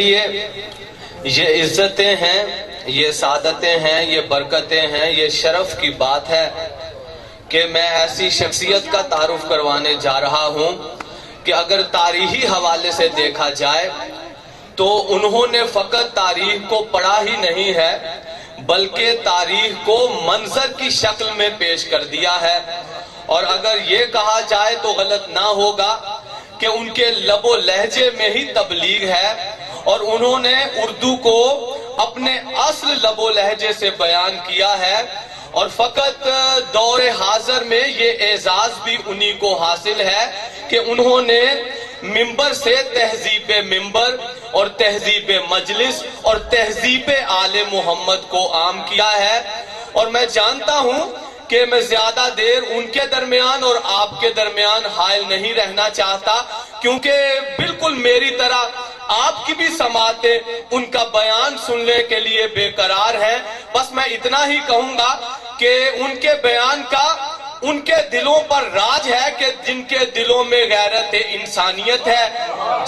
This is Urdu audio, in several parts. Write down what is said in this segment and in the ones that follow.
یہ عزتیں ہیں، یہ سعادتیں ہیں، یہ برکتیں ہیں، یہ شرف کی بات ہے کہ میں ایسی شخصیت کا تعارف کروانے جا رہا ہوں کہ اگر تاریخی حوالے سے دیکھا جائے تو انہوں نے فقط تاریخ کو پڑھا ہی نہیں ہے بلکہ تاریخ کو منظر کی شکل میں پیش کر دیا ہے۔ اور اگر یہ کہا جائے تو غلط نہ ہوگا کہ ان کے لب و لہجے میں ہی تبلیغ ہے، اور انہوں نے اردو کو اپنے اصل لب و لہجے سے بیان کیا ہے، اور فقط دور حاضر میں یہ اعزاز بھی انہی کو حاصل ہے کہ انہوں نے منبر سے تہذیب منبر اور تہذیب مجلس اور تہذیب آل محمد کو عام کیا ہے۔ اور میں جانتا ہوں کہ میں زیادہ دیر ان کے درمیان اور آپ کے درمیان حائل نہیں رہنا چاہتا، کیونکہ بالکل میری طرح آپ کی بھی سماعتیں ان کا بیان سننے کے لیے بے قرار ہیں۔ بس میں اتنا ہی کہوں گا کہ ان کے بیان کا ان کے دلوں پر راج ہے کہ جن کے دلوں میں غیرت انسانیت ہے،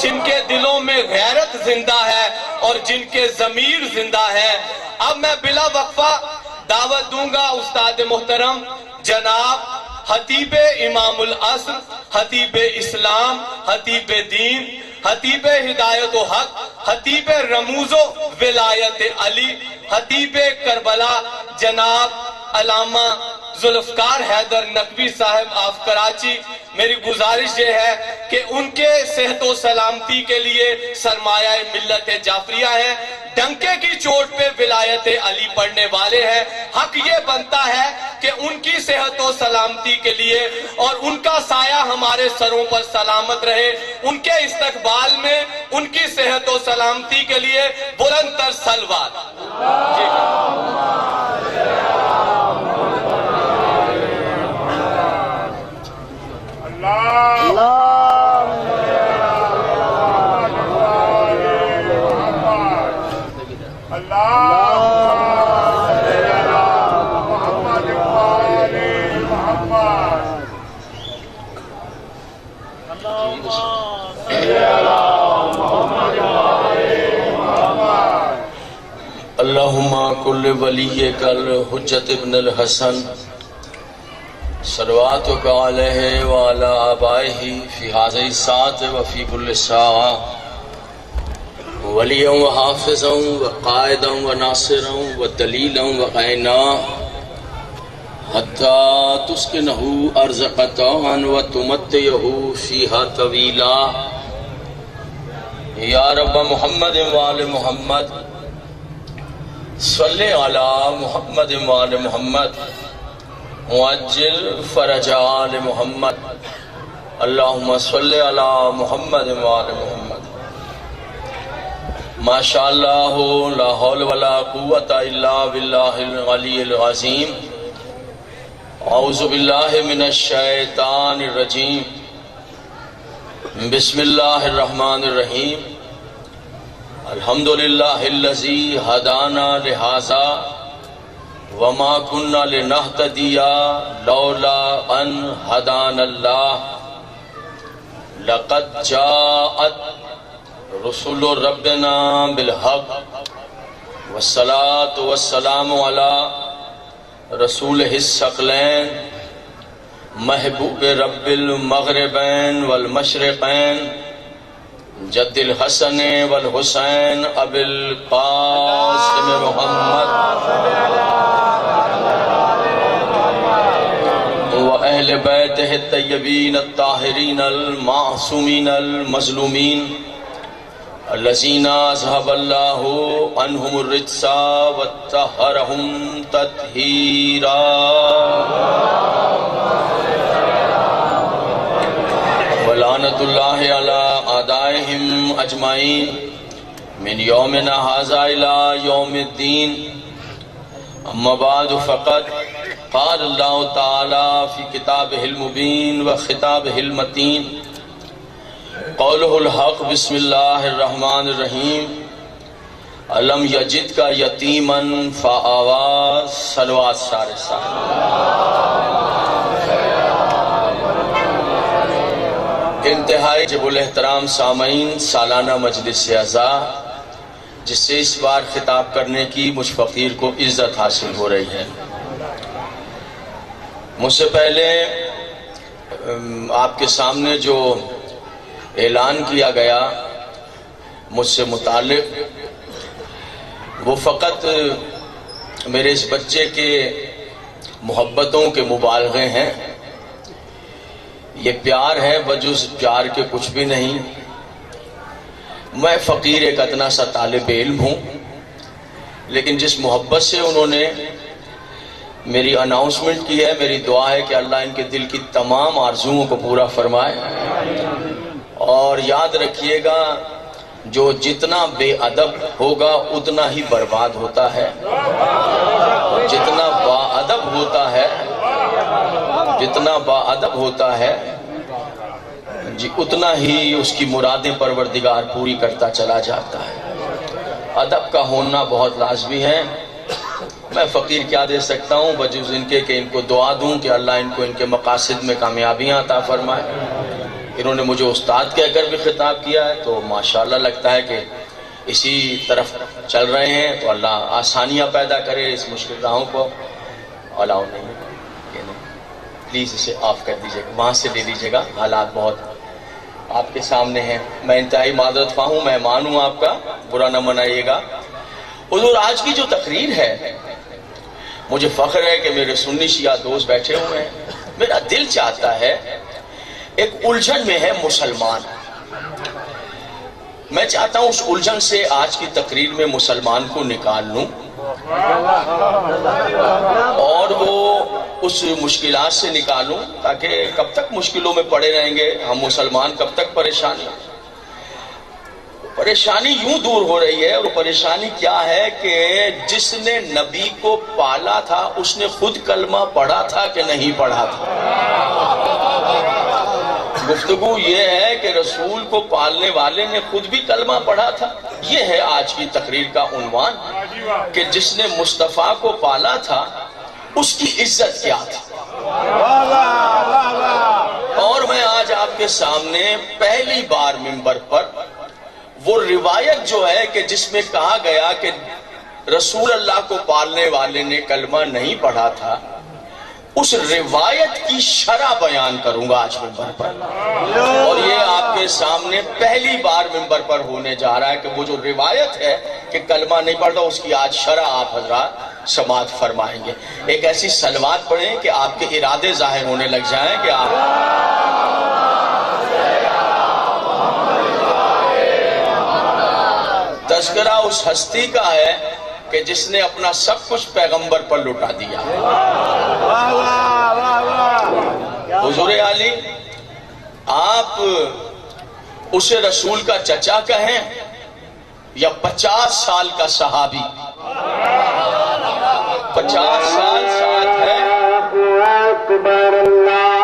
جن کے دلوں میں غیرت زندہ ہے اور جن کے ضمیر زندہ ہے۔ اب میں بلا وقفہ دعوت دوں گا استاد محترم جناب خطیب امام العصر، خطیب اسلام، خطیب دین، خطیب ہدایت و حق، خطیب رموز و ولایت علی، خطیب کربلا جناب علامہ ذوالفقار حیدر نقوی صاحب آف کراچی۔ میری گزارش یہ ہے کہ ان کے صحت و سلامتی کے لیے سرمایہ ملت جعفریہ ہے، ڈنکے کی چوٹ پہ ولایت علی پڑھنے والے ہیں۔ حق یہ بنتا ہے کہ ان کی صحت و سلامتی کے لیے اور ان کا سایہ ہمارے سروں پر سلامت رہے، ان کے استقبال میں ان کی صحت و سلامتی کے لیے بلند تر صلوات۔ اللہم کل ولیک الحجت ابن الحسن صلواتک علیہ وعلی آبائہ فی ھذہ الساعۃ وفی کل ساعۃ ولیًا وحافظا وقائدا وناصرا ودلیلا وعینا حتی تسکنہ ارضک طوعا وتمتعہ فیہا طویلا۔ یا رب محمد وآل محمد صلی علی محمد وآل محمد معجل فرج آل محمد۔ اللہم صلی علی محمد وآل محمد۔ ماشاءاللہ لا حول ولا قوت الا باللہ العلی العظیم۔ اعوذ باللہ من الشیطان الرجیم۔ بسم اللہ الرحمن الرحیم۔ الحمدللہ الذی ہدانا لہذا وما كنا لنهتدي لولا ان هدانا الله لقد جاءت رسل ربنا بالحق والصلاة والسلام على رسوله الثقلين محبوب رب المغربين والمشرقين جد الحسن والحسین ابی القاسم محمد و اہل بیتہ الطیبین الطاہرین المعصومین المظلومین الذین اذھب اللہ عنہم الرجس وطہرہم تطہیرا۔ ولعنت اللہ علی اعدائہم اجمعین من یومنا ھذا الی یوم الدین۔ اما بعد فقد قال اللہ تعالی فی کتابہ المبین و خطابہ المتین قولہ الحق۔ بسم اللہ الرحمن الرحیم۔ الم یجدک یتیما فآویٰ۔ صلوات سارے انتہائی جب الاحترام سامعین، سالانہ مجلس اعزاء جس سے اس بار خطاب کرنے کی مجھ فقیر کو عزت حاصل ہو رہی ہے۔ مجھ سے پہلے آپ کے سامنے جو اعلان کیا گیا مجھ سے متعلق، وہ فقط میرے اس بچے کے محبتوں کے مبالغے ہیں۔ یہ پیار ہے، بجز پیار کے کچھ بھی نہیں۔ میں فقیر ایک ادنا سا طالب علم ہوں، لیکن جس محبت سے انہوں نے میری اناؤنسمنٹ کی ہے، میری دعا ہے کہ اللہ ان کے دل کی تمام آرزوؤں کو پورا فرمائے۔ اور یاد رکھیے گا، جو جتنا بے ادب ہوگا اتنا ہی برباد ہوتا ہے، جتنا با ادب ہوتا ہے، جتنا با ادب ہوتا ہے جی اتنا ہی اس کی مرادیں پروردگار پوری کرتا چلا جاتا ہے۔ ادب کا ہونا بہت لازمی ہے۔ میں فقیر کیا دے سکتا ہوں بجز ان کے کہ ان کو دعا دوں کہ اللہ ان کو ان کے مقاصد میں کامیابیاں عطا فرمائے۔ انہوں نے مجھے استاد کہہ کر بھی خطاب کیا ہے، تو ماشاءاللہ لگتا ہے کہ اسی طرف چل رہے ہیں، تو اللہ آسانیاں پیدا کرے اس مشکل راہوں کو۔ الاؤ نہیں، یہ نہیں، پلیز اسے آف کر دیجیے گا، وہاں سے لے لیجیے گا، حالات بہت آپ کے سامنے ہیں۔ میں انتہائی معذرت خواہ ہوں، مہمان ہوں آپ کا، برا نہ منائیے گا۔ حضور، آج کی جو تقریر ہے، مجھے فخر ہے کہ میرے سنی شیعہ دوست بیٹھے ہوئے ہیں۔ میرا دل چاہتا ہے، ایک الجھن میں ہے مسلمان، میں چاہتا ہوں اس الجھن سے آج کی تقریر میں مسلمان کو نکال لوں، اور وہ اس مشکلات سے نکالوں، تاکہ کب تک مشکلوں میں پڑے رہیں گے ہم مسلمان، کب تک پریشانی یوں دور ہو رہی ہے۔ اور پریشانی کیا ہے کہ جس نے نبی کو پالا تھا اس نے خود کلمہ پڑھا تھا کہ نہیں پڑھا تھا؟ گفتگو یہ ہے کہ رسول کو پالنے والے نے خود بھی کلمہ پڑھا تھا۔ یہ ہے آج کی تقریر کا عنوان، کہ جس نے مصطفیٰ کو پالا تھا اس کی عزت کیا تھی۔ اور میں آج آپ کے سامنے پہلی بار منبر پر وہ روایت جو ہے کہ جس میں کہا گیا کہ رسول اللہ کو پالنے والے نے کلمہ نہیں پڑھا تھا، اس روایت کی شرح بیان کروں گا آج منبر پر۔ اور یہ آپ کے سامنے پہلی بار منبر پر ہونے جا رہا ہے کہ وہ جو روایت ہے کہ کلمہ نہیں پڑھتا، اس کی آج شرح آپ حضرات سماعت فرمائیں گے۔ ایک ایسی صلوات پڑھیں کہ آپ کے ارادے ظاہر ہونے لگ جائیں کہ آپ تذکرہ اس ہستی کا ہے کہ جس نے اپنا سب کچھ پیغمبر پر لٹا دیا۔ حضور علی، آپ اسے رسول کا چچا کہیں یا 50 سال کا صحابی؟ 50 سال ساتھ ہے۔ اکبر اللہ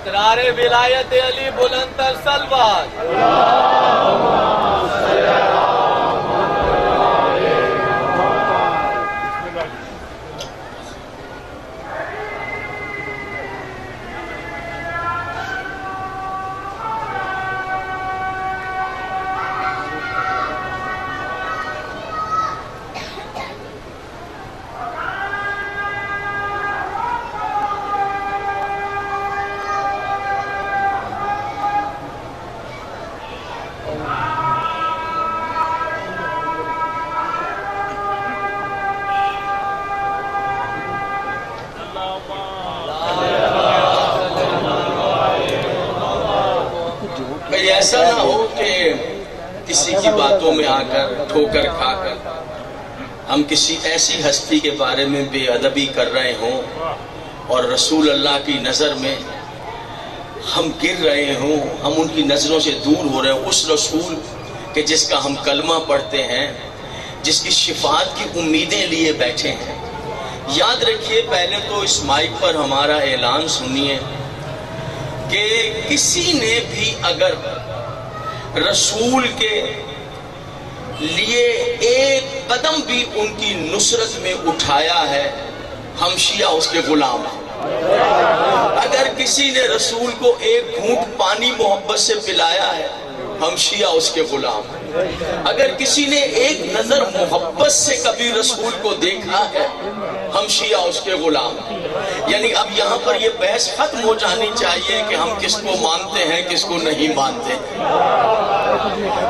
اسرار ولایت علی بلند تر سلوات. کہیں ایسا نہ ہو کہ کسی کی باتوں میں آ کر ٹھوکر کھا کر ہم کسی ایسی ہستی کے بارے میں بے ادبی کر رہے ہوں اور رسول اللہ کی نظر میں ہم گر رہے ہوں، ہم ان کی نظروں سے دور ہو رہے ہیں. اس رسول کہ جس کا ہم کلمہ پڑھتے ہیں، جس کی شفاعت کی امیدیں لیے بیٹھے ہیں. یاد رکھیے، پہلے تو اس مائک پر ہمارا اعلان سنیے کہ کسی نے بھی اگر رسول کے لیے ایک قدم بھی ان کی نصرت میں اٹھایا ہے، ہم شیعہ اس کے غلام ہیں. اگر کسی نے رسول کو ایک گھونٹ پانی محبت سے پلایا ہے، ہم شیعہ اس کے غلام ہیں. اگر کسی نے ایک نظر محبت سے کبھی رسول کو دیکھا ہے، ہم شیعہ اس کے غلام ہیں. یعنی اب یہاں پر یہ بحث ختم ہو جانی چاہیے کہ ہم کس کو مانتے ہیں کس کو نہیں مانتے.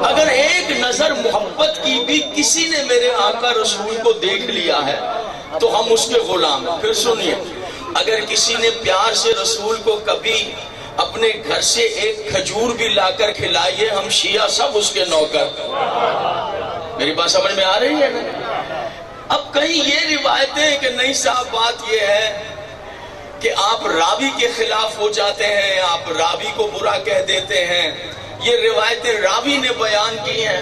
اگر ایک نظر محبت کی بھی کسی نے میرے آقا رسول کو دیکھ لیا ہے تو ہم اس کے غلام ہیں. پھر سنیے، اگر کسی نے پیار سے رسول کو کبھی اپنے گھر سے ایک کھجور بھی لا کر کھلائیے، ہم شیعہ سب اس کے نوکر. میری بات سمجھ میں آ رہی ہے نا؟ اب کہیں یہ روایتیں کہ نہیں صاحب، بات یہ ہے کہ آپ راوی کے خلاف ہو جاتے ہیں، آپ راوی کو برا کہہ دیتے ہیں. یہ روایتیں راوی نے بیان کی ہیں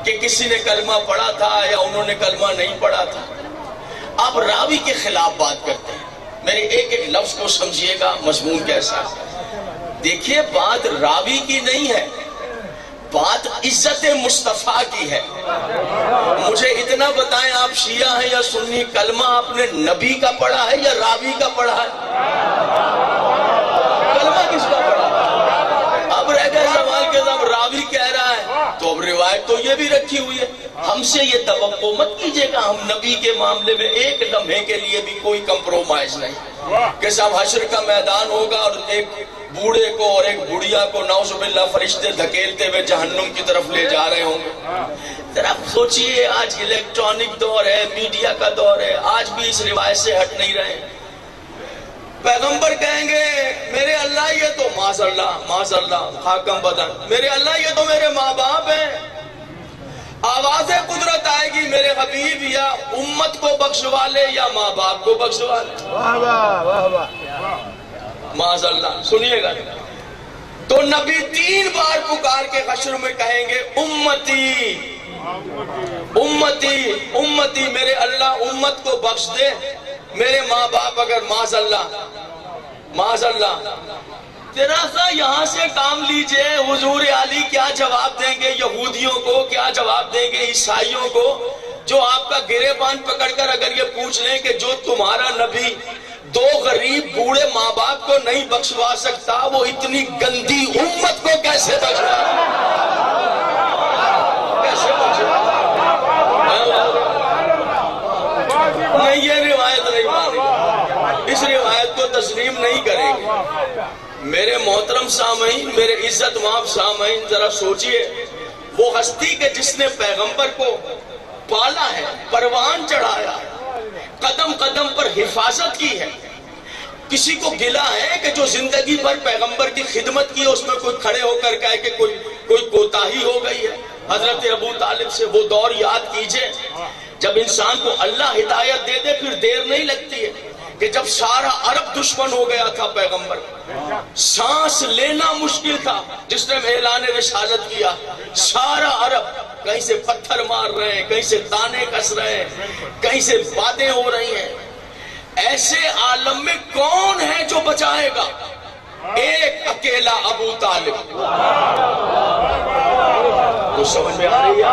کہ کسی نے کلمہ پڑھا تھا یا انہوں نے کلمہ نہیں پڑھا تھا. آپ راوی کے خلاف بات کرتے ہیں. میرے ایک ایک لفظ کو سمجھیے گا مضمون کیسا ہے. دیکھیے، بات راوی کی نہیں ہے، بات عزت مصطفیٰ کی ہے. مجھے اتنا بتائیں، آپ شیعہ ہیں یا سنی، کلمہ آپ نے نبی کا پڑھا ہے یا راوی کا پڑھا ہے؟ کلمہ کس کا پڑھا ہے؟ اب رہ گئے سوال کے ساتھ راوی کہہ رہا ہے تو اب روایت تو یہ بھی رکھی ہوئی ہے. ہم سے یہ توقع مت کیجئے گا، ہم نبی کے معاملے میں ایک لمحے کے لیے بھی کوئی کمپرومائز نہیں. کہ صاحب حشر کا میدان ہوگا اور ایک بوڑھے کو اور ایک بڑھیا کو نعوذ باللہ فرشتے دھکیلتے ہوئے جہنم کی طرف لے جا رہے ہوں گے. ذرا سوچئے، آج الیکٹرانک دور ہے، میڈیا کا دور ہے، آج بھی اس روایت سے ہٹ نہیں رہے. پیغمبر کہیں گے میرے اللہ یہ تو معاذ اللہ حاکم بدن، میرے اللہ یہ تو میرے ماں باپ ہیں. آواز قدرت آئے گی میرے حبیب یا امت کو بخشوا لے یا ماں باپ کو بخشوا لے. معاذ اللہ. سنیے گا، تو نبی 3 بار پکار کے حشر میں کہیں گے امتی امتی امتی، میرے اللہ امت کو بخش دے. میرے ماں باپ اگر معاذ اللہ. ذرا سا یہاں سے کام لیجئے، حضور علی کیا جواب دیں گے یہودیوں کو، کیا جواب دیں گے عیسائیوں کو، جو آپ کا گریبان پکڑ کر اگر یہ پوچھ لیں کہ جو تمہارا نبی 2 غریب بوڑھے ماں باپ کو نہیں بخشوا سکتا، وہ اتنی گندی امت کو کیسے بخشوا نہیں. یہ روایت نہیں مانیں گے، اس روایت کو تسلیم نہیں کریں گے. میرے محترم سامعین، میرے عزت مآب سامعین، ذرا سوچئے، وہ ہستی کے جس نے پیغمبر کو پالا ہے، پروان چڑھایا، قدم قدم پر حفاظت کی ہے. کسی کو گلا ہے کہ جو زندگی بھر پیغمبر کی خدمت کی، اس میں کوئی کھڑے ہو کر کہے کہ کوئی کوتاہی ہو گئی ہے؟ حضرت ابو طالب سے وہ دور یاد کیجئے جب انسان کو اللہ ہدایت دے دے، پھر دیر نہیں لگتی ہے. کہ جب سارا عرب دشمن ہو گیا تھا پیغمبر، سانس لینا مشکل تھا، جس نے اعلان رسالت کیا، سارا عرب کہیں سے پتھر مار رہے ہیں، کہیں سے تانے کس رہے ہیں، کہیں سے باتیں ہو رہی ہیں. ایسے عالم میں کون ہے جو بچائے گا؟ اکیلا ابو طالب. تو سمجھ میں آ رہی ہے؟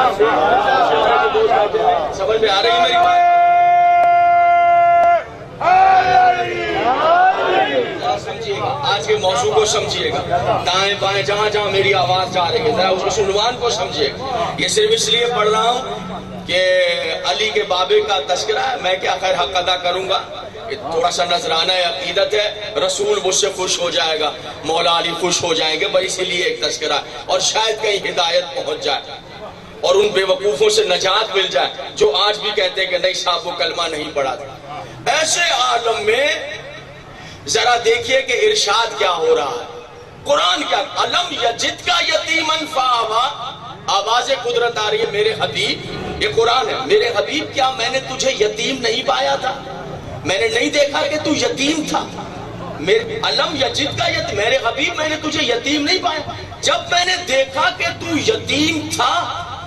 سمجھ میں آ رہی ہے میری بات؟ سمجھیے گا آج کے موضوع کو، سمجھیے گا دائیں بائیں جہاں جہاں میری آواز جا رہی ہے ذرا اس عنوان کو سمجھیے گا. یہ صرف اس لیے پڑھ رہا ہوں کہ علی کے بابے کا تذکرہ ہے، میں کیا خیر حق ادا کروں گا، تھوڑا سا نذرانہ عقیدت ہے، رسول مجھ سے خوش ہو جائے گا، مولا علی خوش ہو جائیں گے، بس اسی لیے ایک تذکرہ ہے، اور شاید کہیں ہدایت پہنچ جائے اور ان بے وقوفوں سے نجات مل جائے جو آج بھی کہتے ہیں کہ نہیں صاحب وہ کلمہ نہیں پڑھا تھا. ایسے عالم میں ذرا دیکھیے کہ ارشاد کیا ہو رہا ہے. قرآن کیا علم یجد کا یتیمن فآوا، آواز قدرت آ رہی ہے میرے حبیب، یہ قرآن ہے، میرے حبیب کیا میں نے تجھے یتیم نہیں پایا تھا؟ میں نے نہیں دیکھا کہ تو یتیم تھا؟ علم یجد کا یتیم، میرے حبیب میں نے تجھے یتیم نہیں پایا. جب میں نے دیکھا کہ تو یتیم تھا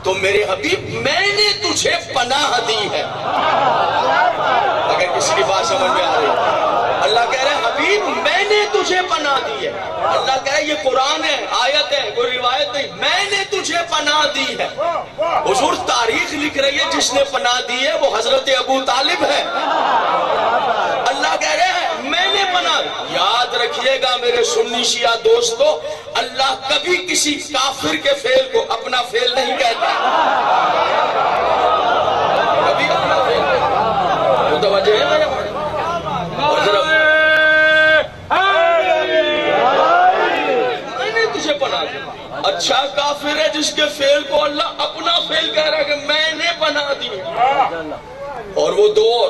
تو میرے حبیب میں نے تجھے پناہ دی ہے. اگر کسی کی بات سمجھ میں آ رہی ہے، اللہ کہہ رہے ہیں حبیب میں نے تجھے پناہ دی ہے. اللہ کہہ رہے ہیں یہ قرآن ہے، آیت ہے، کوئی روایت نہیں، میں نے تجھے پناہ دی ہے. حضور تاریخ لکھ رہی ہے جس نے پناہ دی ہے وہ حضرت ابو طالب ہے. اللہ کہہ رہے ہیں میں نے پناہ. یاد رکھیے گا میرے سنی شیعہ دوستو، اللہ کبھی کسی کافر کے فعل کو اپنا فعل نہیں کہتا، کبھی اپنا فعل. متوجہ ہے میرے میں نے تجھے پناہ دی. اچھا کافر ہے جس کے فعل کو اللہ اپنا فعل کہہ رہا ہے کہ میں نے پناہ دی. اور وہ دور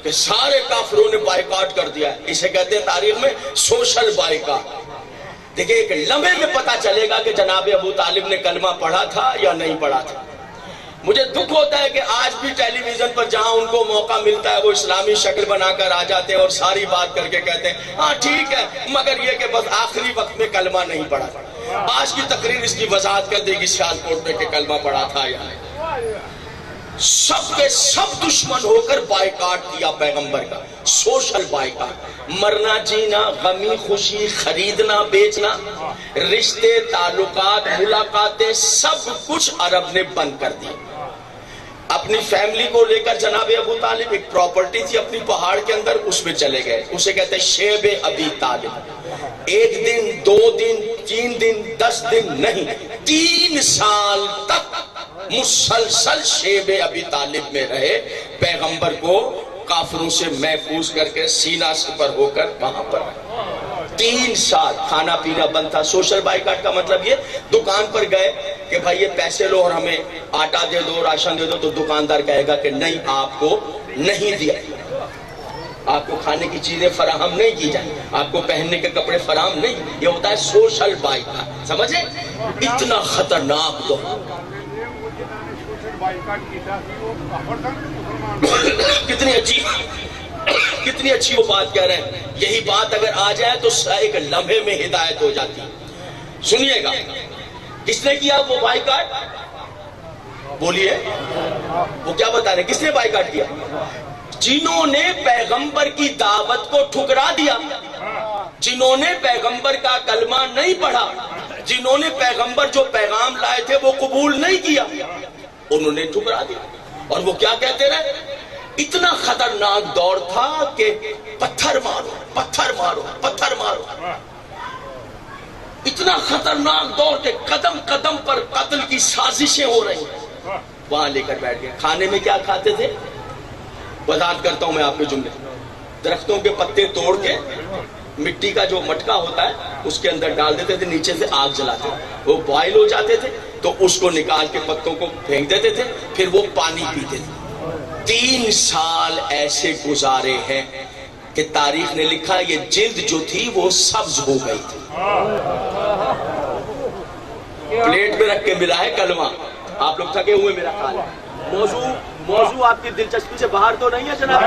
کہ سارے کافروں نے بائیکاٹ کر دیا ہے، اسے کہتے ہیں تاریخ میں سوشل بائیکاٹ. دیکھیں ایک لمحے میں پتا چلے گا کہ جناب ابو طالب نے کلمہ پڑھا تھا یا نہیں پڑھا تھا. مجھے دکھ ہوتا ہے کہ آج بھی ٹیلی ویژن پر جہاں ان کو موقع ملتا ہے وہ اسلامی شکل بنا کر آ جاتے ہیں اور ساری بات کر کے کہتے ہیں ہاں ٹھیک ہے، مگر یہ کہ بس آخری وقت میں کلمہ نہیں پڑھا تھا. آج کی تقریر اس کی وضاحت کر دے گی سیالکوٹ میں کہ کلمہ پڑھا تھا یا نہیں. سب کے سب دشمن ہو کر بائیکاٹ کیا پیغمبر کا، سوشل بائیکاٹ. مرنا جینا، غمی خوشی، خریدنا بیچنا، رشتے تعلقات ملاقاتیں سب کچھ عرب نے بند کر دی. اپنی فیملی کو لے کر جناب ابو طالب ایک پراپرٹی تھی اپنی پہاڑ کے اندر، اس میں چلے گئے، اسے کہتے ہیں شیب ابی طالب. ایک دن، 2 دن، 3 دن، 10 دن نہیں، 3 سال تک مسلسل شیب ابی طالب میں رہے، پیغمبر کو کافروں سے محفوظ کر کے سینہ پر ہو کر وہاں پر 3 سال کھانا پینا بند تھا. سوشل بائیکاٹ کا مطلب یہ دکان پر گئے کہ بھائی یہ پیسے لو اور ہمیں آٹا دے دو، راشن دے دو، تو دکاندار کہے گا کہ نہیں آپ کو نہیں دیا، آپ کو کھانے کی چیزیں فراہم نہیں کی جائیں، آپ کو پہننے کے کپڑے فراہم نہیں. یہ ہوتا ہے سوشل بائیکاٹ. سمجھے اتنا خطرناک دور. کتنی اچھی وہ بات کہہ رہے ہیں. یہی بات اگر آ جائے تو ایک لمحے میں ہدایت ہو جاتی. سنیے گا کس نے کیا وہ بائیکاٹ؟ بولیے وہ کیا بتا رہے ہیں؟ کس نے بائیکاٹ کیا؟ جنہوں نے پیغمبر کی دعوت کو ٹھکرا دیا، جنہوں نے پیغمبر کا کلمہ نہیں پڑھا، جنہوں نے پیغمبر جو پیغام لائے تھے وہ قبول نہیں کیا، انہوں نے ٹھکرا دیا. اور وہ کیا کہتے رہے؟ اتنا خطرناک دور تھا کہ پتھر مارو، پتھر مارو، پتھر مارو. اتنا خطرناک دور کہ قدم قدم پر قتل کی سازشیں ہو رہی ہیں. وہاں لے کر بیٹھ گئے. کھانے میں کیا کھاتے تھے؟ وضاحت کرتا ہوں میں آپ کے جملے. درختوں کے پتے توڑ کے مٹی کا جو مٹکا ہوتا ہے اس کے اندر ڈال دیتے تھے، نیچے سے آگ جلاتے تھے، وہ بوائل ہو جاتے تھے تو اس کو نکال کے پتوں کو پھینک دیتے تھے، پھر وہ پانی پیتے تھے. 3 سال ایسے گزارے ہیں کہ تاریخ نے لکھا یہ جلد جو تھی وہ سبز ہو گئی تھی. پلیٹ میں رکھ کے ملا ہے کلمہ. آپ لوگ تھکے ہوئے میرا خیال ہے. موضوع آپ کی دلچسپی سے باہر تو نہیں ہے جناب؟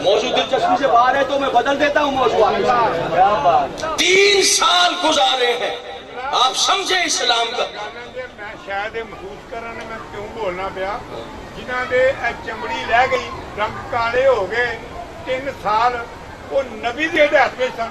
موضوع دلچسپی سے باہر ہے تو میں بدل دیتا ہوں موضوع. 3 سال گزارے ہیں. آپ سمجھے اسلام کا شاید محسوس کرنے میں کیوں بولنا پیا. جنہاں دے چمڑی رہ گئی، رنگ کالے ہو گئے، 3 سال وہ نبی دے ہدایت میں سن.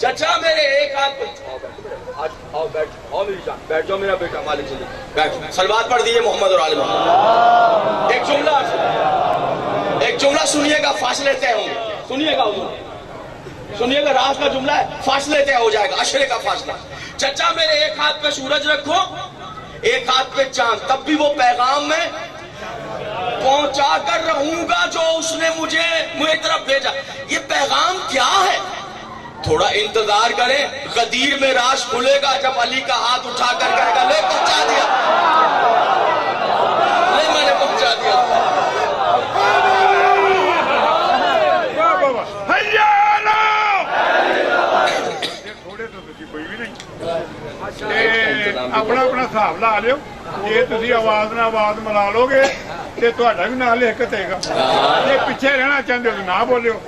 چچا میرے ایک ہاتھ پہ آؤ بیٹھ، آؤ میری جان، بیٹھ جاؤ میرا بیٹا مالک سے بیٹھ، سلوات پڑھ دیجیے محمد اور آل محمد۔ ایک جملہ سنیے گا، فاصلے طے ہوں گے، سنیے گا حضور، سنیے گا، راز کا جملہ ہے، فاصلے طے ہو جائے گا، عشرے کا فاصلہ۔ چچا میرے ایک ہاتھ پہ سورج رکھو، ایک ہاتھ پہ چاند، تب بھی وہ پیغام میں پہنچا کر رہوں گا جو اس نے مجھے طرف بھیجا۔ یہ پیغام کیا ہے؟ تھوڑا انتظار کریں، غدیر میں راز کھلے گا جب علی کا ہاتھ اٹھا کر کہے گا لے پہنچا دیا، لے میں نے پہنچا دیا۔ اپنا اپنا حساب لا لیو، جی تھی آواز نہ آواز ملا لو گے تو تہاڈا بھی نام لکھ تے گا، جی پیچھے رہنا چاہتے ہو تو نہ بولو۔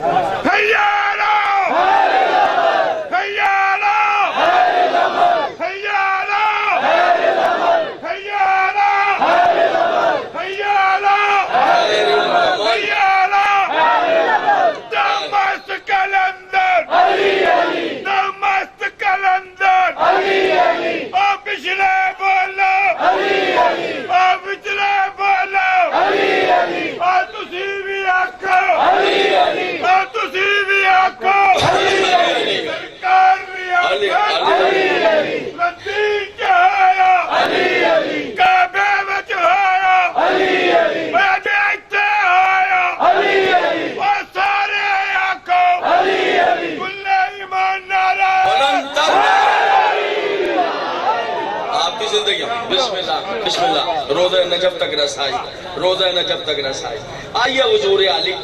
بسم اللہ، روزہ نجف تک رسائی، روزہ نجف تک رسائی۔ آئیے حضور علی،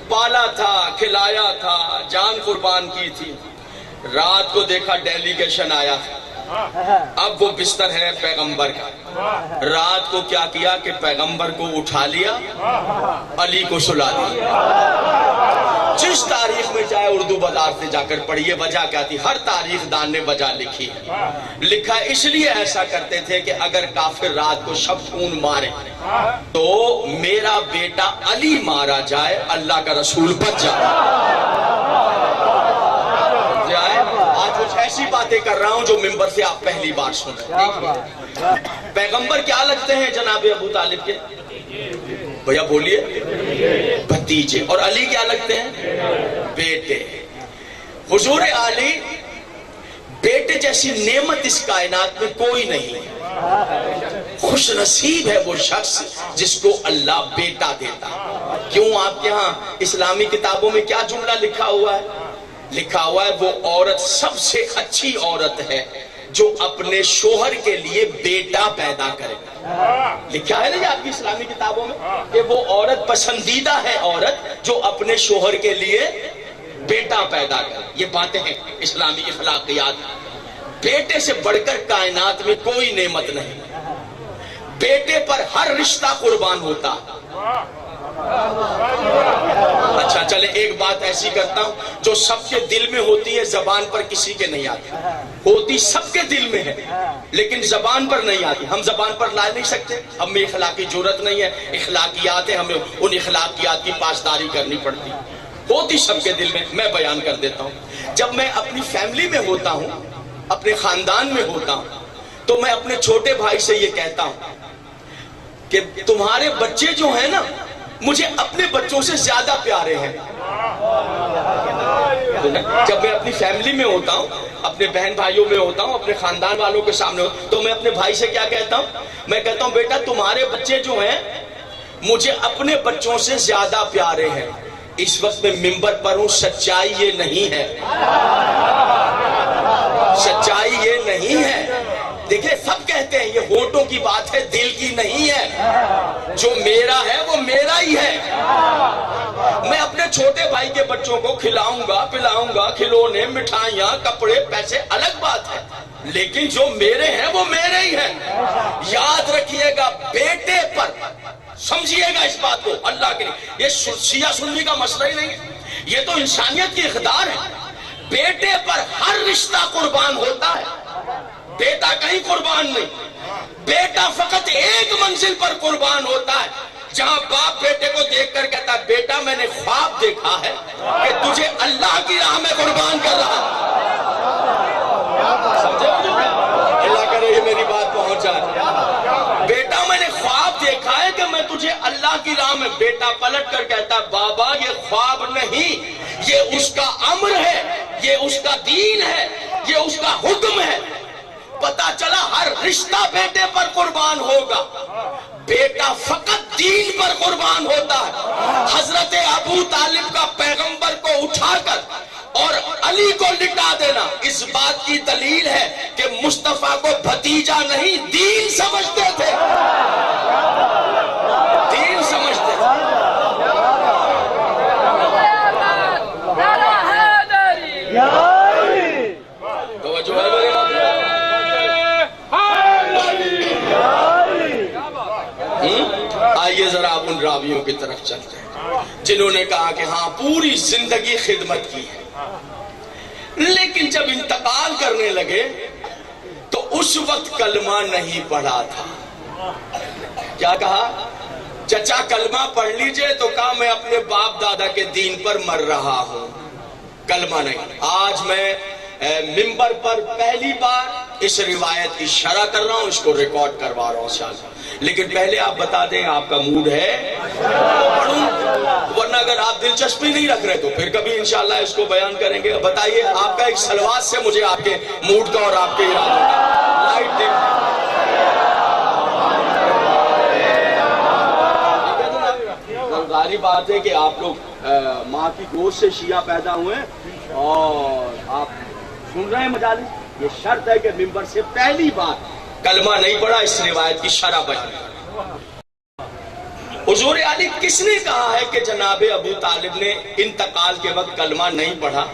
پالا تھا، کھلایا تھا، جان قربان کی تھی، رات کو دیکھا ڈیلیگیشن آیا تھا، اب وہ بستر ہے پیغمبر کا، رات کو کیا کیا کہ پیغمبر کو اٹھا لیا، علی کو سلا دیا۔ جس تاریخ میں چاہے اردو بازار سے جا کر پڑھیے، وجہ کیا تھی؟ ہر تاریخ دان نے وجہ لکھی ہے، لکھا ہے اس لیے ایسا کرتے تھے کہ اگر کافر رات کو شب خون مارے تو میرا بیٹا علی مارا جائے، اللہ کا رسول بچ جائے۔ آج کچھ ایسی باتیں کر رہا ہوں جو ممبر سے آپ پہلی بار سن رہے ہیں۔ پیغمبر کیا لگتے ہیں جناب ابو طالب کے؟ بھیا بولیے، بھتیجے۔ اور علی کیا لگتے ہیں؟ بیٹے۔ حضور علی بیٹے جیسی نعمت اس کائنات میں کوئی نہیں ہے، خوش نصیب ہے وہ شخص جس کو اللہ بیٹا دیتا۔ کیوں آپ کے ہاں اسلامی کتابوں میں کیا جملہ لکھا ہوا ہے؟ لکھا ہوا ہے وہ عورت سب سے اچھی عورت ہے جو اپنے شوہر کے لیے بیٹا پیدا کرے۔ لکھا ہے نا یہ آپ کی اسلامی کتابوں میں کہ وہ عورت پسندیدہ ہے، عورت جو اپنے شوہر کے لیے بیٹا پیدا کرے۔ یہ باتیں ہیں اسلامی اخلاقیات۔ بیٹے سے بڑھ کر کائنات میں کوئی نعمت نہیں، بیٹے پر ہر رشتہ قربان ہوتا۔ اچھا چلے ایک بات ایسی کرتا ہوں جو سب کے دل میں ہوتی ہے، زبان پر کسی کے نہیں آتی، ہوتی سب کے دل میں ہے لیکن زبان پر نہیں آتی۔ ہم زبان پر لا نہیں سکتے، ہم میں اخلاقی جرت نہیں ہے، اخلاقیات ہے، ہمیں ان اخلاقیات کی پاسداری کرنی پڑتی، ہوتی سب کے دل میں۔ میں بیان کر دیتا ہوں، جب میں اپنی فیملی میں ہوتا ہوں، اپنے خاندان میں ہوتا ہوں، تو میں اپنے چھوٹے بھائی سے یہ کہتا ہوں کہ تمہارے بچے جو ہیں نا مجھے اپنے بچوں سے زیادہ پیارے ہیں۔ جب میں اپنی فیملی میں ہوتا ہوں، اپنے بہن بھائیوں میں ہوتا ہوں، اپنے خاندان والوں کے سامنے ہوتا ہوں، تو میں اپنے بھائی سے کیا کہتا ہوں؟ میں کہتا ہوں بیٹا تمہارے بچے جو ہیں مجھے اپنے بچوں سے زیادہ پیارے ہیں۔ اس وقت میں ممبر پر ہوں، سچائی یہ نہیں ہے، سچائی یہ نہیں ہے۔ دیکھیں سب کہتے ہیں یہ ہونٹوں کی بات ہے، دل کی نہیں ہے۔ جو میرا ہے وہ میرا ہی ہے۔ میں اپنے چھوٹے بھائی کے بچوں کو کھلاؤں گا، پلاؤں گا، کھلونے، مٹھائیاں، کپڑے، پیسے الگ بات ہے، لیکن جو میرے ہیں وہ میرے ہی ہیں۔ یاد رکھیے گا بیٹے پر، سمجھیے گا اس بات کو اللہ کے لیے، یہ شیعہ سنی کا مسئلہ ہی نہیں ہے، یہ تو انسانیت کی اقدار ہے۔ بیٹے پر ہر رشتہ قربان ہوتا ہے، بیٹا کہیں قربان نہیں، بیٹا فقط ایک منزل پر قربان ہوتا ہے جہاں باپ بیٹے کو دیکھ کر کہتا ہے بیٹا میں نے خواب دیکھا ہے کہ تجھے اللہ کی راہ میں قربان کر رہا ہے۔ تجھے اللہ کی راہ میں. بیٹا پلٹ کر کہتا بابا یہ خواب نہیں, یہ اس کا امر ہے, یہ اس کا دین ہے, یہ اس کا حکم ہے. پتا چلا ہر رشتہ بیٹے پر قربان ہوگا, بیٹا فقط دین پر قربان ہوتا ہے. حضرت ابو طالب کا پیغمبر کو اٹھا کر اور علی کو لٹا دینا اس بات کی دلیل ہے کہ مصطفیٰ کو بھتیجا نہیں دین سمجھتے تھے, دین سمجھتے تھے. توجہ ہے میرے بات؟ آئیے ذرا آپ ان راویوں کی طرف چلتے ہیں جنہوں نے کہا کہ ہاں پوری زندگی خدمت کی ہے, لیکن جب انتقال کرنے لگے تو اس وقت کلمہ نہیں پڑھا تھا. کیا کہا؟ چچا کلمہ پڑھ لیجئے, تو کہا میں اپنے باپ دادا کے دین پر مر رہا ہوں, کلمہ نہیں. آج میں ممبر پر پہلی بار اس روایت کی شرح کر رہا ہوں, اس کو ریکارڈ کروا رہا ہوں انشاءاللہ. لیکن پہلے آپ بتا دیں آپ کا موڈ ہے پڑھوں, ورنہ اگر آپ دلچسپی نہیں رکھ رہے تو پھر کبھی انشاءاللہ اس کو بیان کریں گے. بتائیے آپ کا ایک سلوات سے مجھے آپ کے موڈ کا اور آپ کے ارادوں کا لائٹ دیکھ. غاری بات ہے کہ آپ لوگ ماں کی گود سے شیعہ پیدا ہوئے اور آپ سن رہے ہیں مجالس. یہ شرط ہے کہ ممبر سے پہلی بار کلمہ نہیں پڑھا, اس روایت کی شرح بیان. حضور علی کس نے کہا ہے کہ جناب ابو طالب نے انتقال کے وقت کلمہ نہیں پڑھا؟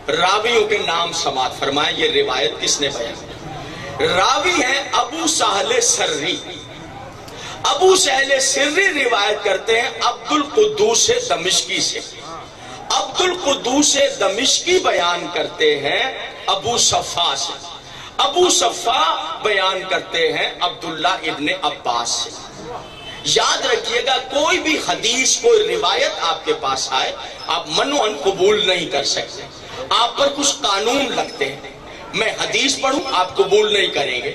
راویوں کے نام سماعت فرمائیں. یہ روایت کس نے بیان کی؟ راوی ہیں ابو سہل سری. ابو سہل سری روایت کرتے ہیں عبد القدوس دمشقی سے. عبد القدوس دمشقی بیان کرتے ہیں ابو صفا سے. ابو صفا بیان کرتے ہیں عبداللہ ابن عباس سے. یاد رکھیے گا کوئی بھی حدیث کوئی روایت آپ کے پاس آئے آپ منوعاً قبول نہیں کر سکتے. آپ پر کچھ قانون لگتے ہیں. میں حدیث پڑھوں آپ قبول نہیں کریں گے.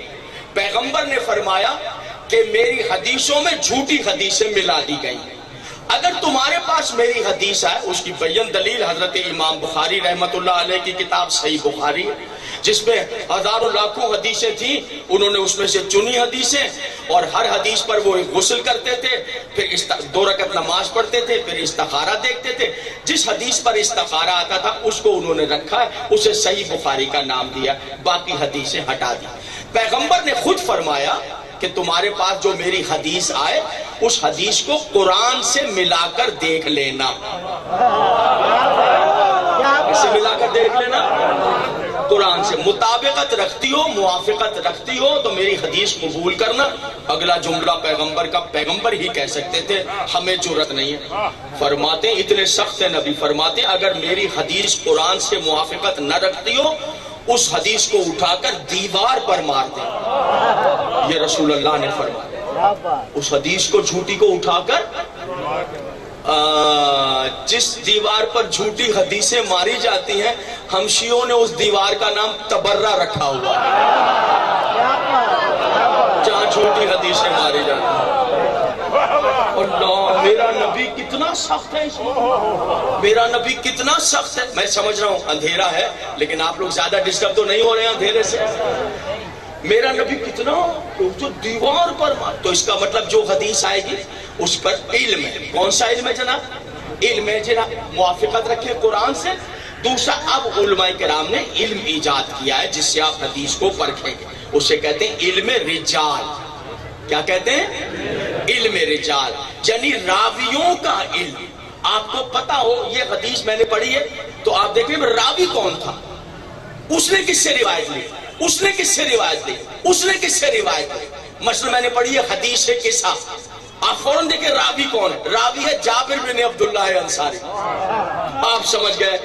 پیغمبر نے فرمایا کہ میری حدیثوں میں جھوٹی حدیثیں ملا دی گئی ہیں. اگر تمہارے پاس میری حدیث ہے, اس کی بیان دلیل حضرت امام بخاری رحمت اللہ علیہ کی کتاب صحیح بخاری ہے, جس میں ہزاروں لاکھوں حدیثیں تھیں. انہوں نے اس میں سے چنی حدیثیں, اور ہر حدیث پر وہ غسل کرتے تھے, پھر 2 رکعت نماز پڑھتے تھے, پھر استخارہ دیکھتے تھے. جس حدیث پر استخارہ آتا تھا اس کو انہوں نے رکھا ہے, اسے صحیح بخاری کا نام دیا, باقی حدیثیں ہٹا دی. پیغمبر نے خود فرمایا کہ تمہارے پاس جو میری حدیث آئے اس حدیث کو قرآن سے ملا کر دیکھ لینا. اسے ملا کر دیکھ لینا, قرآن سے مطابقت رکھتی ہو موافقت رکھتی ہو تو میری حدیث قبول کرنا. اگلا جملہ پیغمبر کا پیغمبر ہی کہہ سکتے تھے, ہمیں جرأت نہیں ہے. فرماتے اتنے سخت نبی, فرماتے اگر میری حدیث قرآن سے موافقت نہ رکھتی ہو اس حدیث کو اٹھا کر دیوار پر مار دیں. یہ رسول اللہ نے فرمایا. اس حدیث کو جھوٹی کو اٹھا کر جس دیوار پر جھوٹی حدیثیں ماری جاتی ہیں ہم شیعوں نے اس دیوار کا نام تبرہ رکھا ہوا ہے, جہاں جھوٹی حدیثیں ماری جاتی ہیں. اللہ میرا نبی کتنا سخت ہے, میرا نبی کتنا سخت ہے. میں سمجھ رہا ہوں اندھیرا ہے لیکن آپ لوگ زیادہ ڈسٹرب تو نہیں ہو رہے ہیں اندھیرے سے. میرا نبی کتنا جو دیوار پر مار, تو اس کا مطلب جو حدیث آئے گی اس پر علم ہے. کون سا علم ہے جناب؟ علم ہے جناب موافقت رکھیں قرآن سے. دوسرا اب علماء کرام نے علم ایجاد کیا ہے جس سے آپ حدیث کو پرکھیں گے, اسے کہتے ہیں علم رجال. کیا کہتے ہیں؟ علم رجال, یعنی راویوں کا علم. آپ کو پتا ہو یہ حدیث میں نے پڑھی ہے تو آپ دیکھیں راوی کون تھا, اس نے کس سے روایت لی, اس نے کس سے روایت لی, اس نے کس سے روایت لی. مثلا میں نے پڑھی ہے حدیث قصہ, آپ فوراً دیکھیں راوی کون ہے. راوی ہے جابر بن عبداللہ انصاری. آپ سمجھ گئے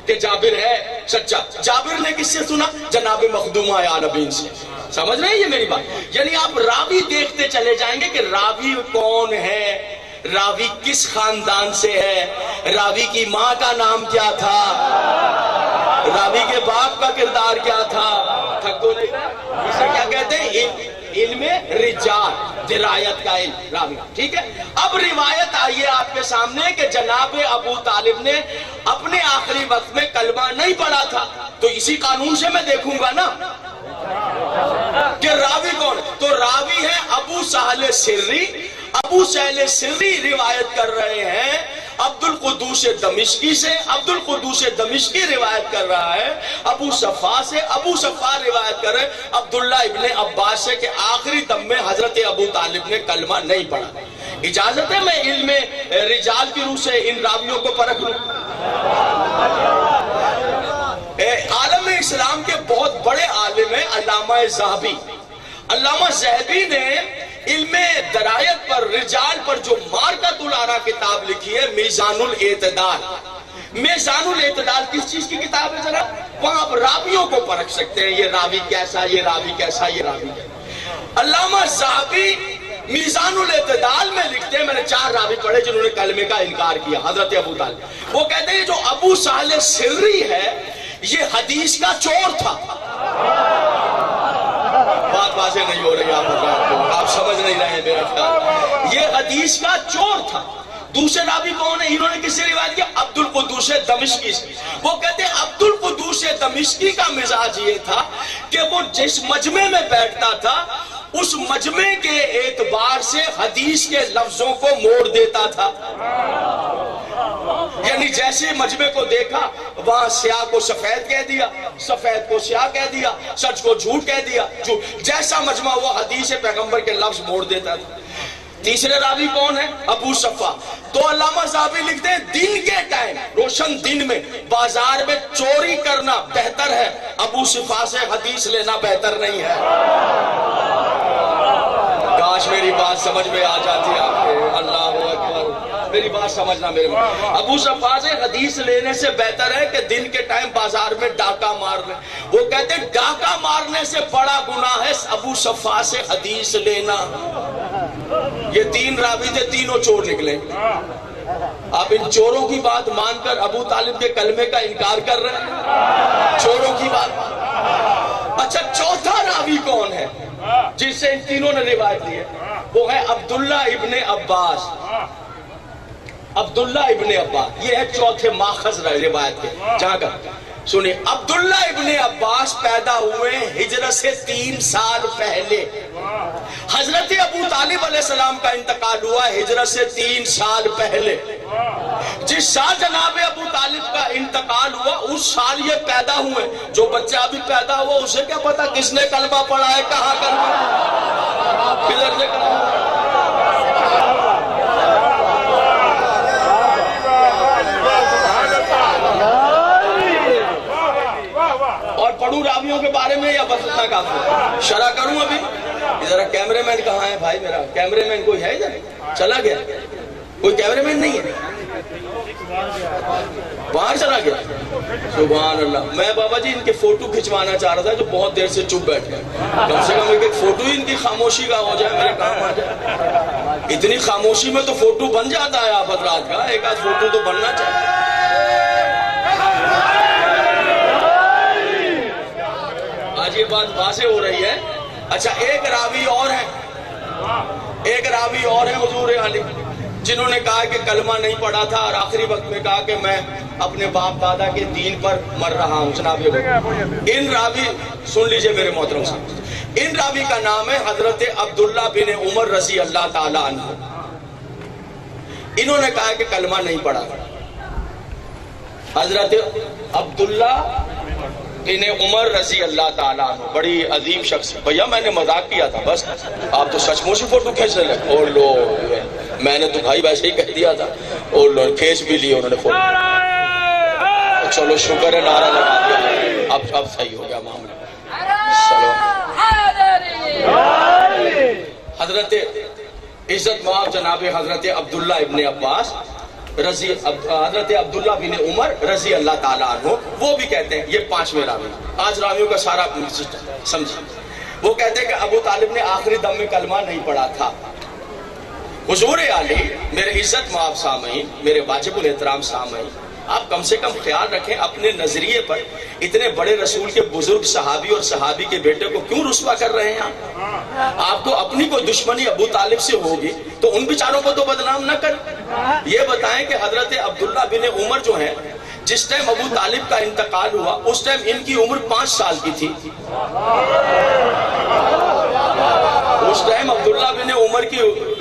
کہ جابر ہے سچا. جابر نے کس سے سنا؟ جناب مخدومہ یعلبین سے. سمجھ رہے ہیں یہ میری بات؟ یعنی آپ راوی دیکھتے چلے جائیں گے کہ راوی کون ہے, راوی کس خاندان سے ہے, راوی کی ماں کا نام کیا تھا, راوی کے باپ کا کردار کیا تھا. تھک تو نہیں رہا؟ اسے کیا کہتے ہیں؟ علم رجال، درایت کا علم راوی، ٹھیک ہے۔ اب روایت آئیے آپ کے سامنے کہ جناب ابو طالب نے اپنے آخری وقت میں کلمہ نہیں پڑھا تھا، تو اسی قانون سے میں دیکھوں گا نا کہ راوی کون ہے۔ تو راوی ہے ابو سہل سری۔ ابو سہل سری روایت کر رہے ہیں عبد القدوس دمشقی سے، عبد القدوس دمشقی روایت کر رہا ہے ابو صفا سے، ابو صفا روایت کر رہے ہیں عبداللہ ابن عباس سے کہ آخری دم میں حضرت ابو طالب نے کلمہ نہیں پڑھا۔ اجازت ہے میں علم رجال کی روح سے ان راویوں کو پرکھ لوں؟ عالم اسلام کے بہت بڑے عالم ہیں علامہ ذہبی۔ علامہ ذہبی نے علم درایت پر، رجال پر جو مارکۃ الآراء کتاب لکھی ہے، میزان الاعتدال۔ میزان الاعتدال کس چیز کی کتاب ہے ذرا؟ وہاں آپ راویوں کو پرکھ سکتے ہیں، یہ راوی کیسا، یہ راوی کیسا، یہ راوی کیسا۔ علامہ ذہبی میزان الاعتدال میں لکھتے ہیں، میں نے 4 راوی پڑھے جنہوں نے کلمے کا انکار کیا حضرت ابو طالب۔ وہ کہتے ہیں جو ابو سہل سری ہے یہ حدیث کا چور تھا۔ بات واضح نہیں ہو رہی آپ سمجھ نہیں رہے ہیں میرا خیال۔ یہ حدیث کا چور تھا۔ دوسرے راوی کون ہے؟ انہوں نے کس سے روایت کیا؟ عبد القدوس دمشقی سے۔ وہ کہتے ہیں عبد القدوس دمشقی کا مزاج یہ تھا کہ وہ جس مجمع میں بیٹھتا تھا اس مجمع کے اعتبار سے حدیث کے لفظوں کو موڑ دیتا تھا۔ یعنی جیسے مجمع کو دیکھا وہاں سیاہ کو سفید کہہ دیا، سفید کو سیاہ کہہ دیا، سچ کو جھوٹ کہہ دیا، جیسا مجمع وہ حدیث پیغمبر کے لفظ موڑ دیتا تھا۔ تیسرے راوی کون ہے؟ ابو صفا۔ تو علامہ ذہبی لکھتے ہیں دن کے ٹائم، روشن دن میں بازار میں چوری کرنا بہتر ہے، ابو صفا سے حدیث لینا بہتر نہیں ہے۔ کاش میری بات سمجھ میں آ جاتی ہے آپ کے۔ اللہ اکبر، میری بات سمجھنا میرے ابو صفا سے حدیث لینے سے بہتر ہے کہ دن کے ٹائم بازار میں ڈاکہ مار لیں۔ وہ کہتے ہیں ڈاکہ مارنے سے بڑا گناہ ہے ابو صفا سے حدیث لینا۔ یہ 3 راوی تھے، تینوں چور نکلے۔ آپ ان چوروں کی بات مان کر ابو طالب کے کلمے کا انکار کر رہے ہیں؟ چوروں کی بات۔ اچھا چوتھا راوی کون ہے جس سے ان تینوں نے روایت لی ہے؟ وہ ہے عبداللہ ابن عباس۔ عبداللہ ابن عباس یہ ہے چوتھے ماخذ روایت کے جہاں کا۔ سنیے، عبداللہ ابن عباس پیدا ہوئے ہجرت سے 3 سال پہلے۔ حضرت ابو طالب علیہ السلام کا انتقال ہوا ہجرت سے 3 سال پہلے۔ جس سال جناب ابو طالب کا انتقال ہوا اس سال یہ پیدا ہوئے۔ جو بچہ ابھی پیدا ہوا اسے کیا پتا کس نے کلمہ پڑھا ہے، کہاں کلمہ کدھر سے کلمہ۔ اور پڑھوں راویوں کے بارے میں یا بس اتنا کافی؟ شرح کروں ابھی؟ ذرا کیمرے مین کہاں ہے بھائی میرا؟ کیمرے مین کوئی ہے ادھر؟ چلا گیا؟ کوئی کیمرے مین نہیں ہے؟ باہر چلا گیا؟ سبحان اللہ۔ میں بابا جی ان کے فوٹو کھچوانا چاہ رہا تھا جو بہت دیر سے چپ بیٹھے ہیں۔ کم سے کم ایک فوٹو ہی ان کی خاموشی کا ہو جائے، میرے کام آ جائے۔ اتنی خاموشی میں تو فوٹو بن جاتا ہے آپ حضرات کا، ایک آدھ فوٹو تو بننا چاہیے۔ آج یہ بات واضح ہو رہی ہے۔ اچھا ایک راوی اور ہے حضور علی جنہوں نے کہا کہ کلمہ نہیں پڑھا تھا اور آخری وقت میں کہا کہ میں اپنے باپ دادا کے دین پر مر رہا ہوں۔ جناب ان راوی سن لیجئے میرے محترم صاحب، ان راوی کا نام ہے حضرت عبداللہ بن عمر رضی اللہ تعالی عنہ۔ انہوں نے کہا کہ کلمہ نہیں پڑھا۔ حضرت عبداللہ بن عمر رضی اللہ تعالیٰ عنہ بڑی عظیم شخص۔ بھیا میں نے مذاق کیا تھا، بس آپ تو سچ مچ فوٹو کھینچنے لگے۔ اور لو میں نے تو بھائی ویسے ہی کہہ دیا تھا، اور لو کھینچ بھی لی انہوں نے فوٹو۔ چلو شکر ہے، نعرہ لگا دیا، اب صحیح ہو گیا معاملہ۔ حضرت عزت مآب جناب حضرت عبداللہ ابن عباس حضرت عبداللہ بن عمر رضی اللہ تعالیٰ عنہ وہ بھی کہتے ہیں، یہ 5ویں راوی، آج راویوں کا سارا سسٹم سمجھیں۔ وہ کہتے ہیں کہ ابو طالب نے آخری دم میں کلمہ نہیں پڑھا تھا۔ حضور علی، میرے عزت مآب سامعین، میرے واجب الاحترام سامعین، آپ کم سے کم خیال رکھیں اپنے نظریے پر اتنے بڑے رسول کے بزرگ صحابی اور صحابی کے بیٹے کو کیوں رسوا کر رہے ہیں آپ کو اپنی کوئی دشمنی ابو طالب سے ہوگی تو ان بیچاروں کو تو بدنام نہ کریں. یہ بتائیں کہ حضرت عبداللہ بن عمر جو ہیں جس ٹائم ابو طالب کا انتقال ہوا اس ٹائم ان کی عمر 5 سال کی تھی. اس ٹائم عبداللہ بن عمر کی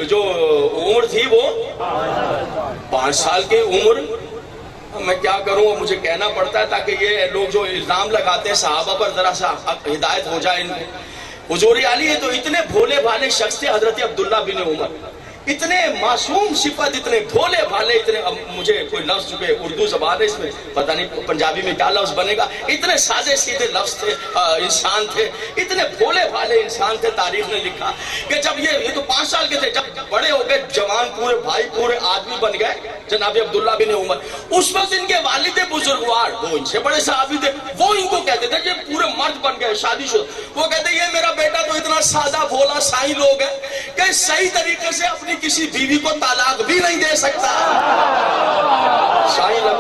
جو عمر تھی وہ 5 سال کی عمر. میں کیا کروں مجھے کہنا پڑتا ہے تاکہ یہ لوگ جو الزام لگاتے ہیں صحابہ پر ذرا سا ہدایت ہو جائے. حضور علی تو اتنے بھولے بھالے شخص تھے حضرت عبداللہ بن عمر, اتنے معصوم صفت, اتنے بھولے بھالے, اتنے مجھے کوئی لفظ چکے اردو زبان ہے اس میں پتہ نہیں پنجابی میں کیا لفظ بنے گا, اتنے سادے سیدھے لفظ تھے, انسان تھے, اتنے بھولے بھالے انسان تھے. تاریخ نے لکھا کہ جب یہ تو 5 سال کے تھے, جب بڑے ہو گئے جوان پورے بھائی پورے آدمی بن گئے جناب عبداللہ بن عمر, اس وقت ان کے والد بزرگوار وہ ان سے بڑے صحابی تھے, وہ ان کو کہتے تھے کہ پورے مرد بن گئے شادی شدہ, وہ کہتے یہ میرا بیٹا تو اتنا سادہ بھولا سائی لوگ ہے کہ صحیح طریقے سے اپنی کسی بیوی کو طلاق بھی نہیں دے سکتا. سائی لوگ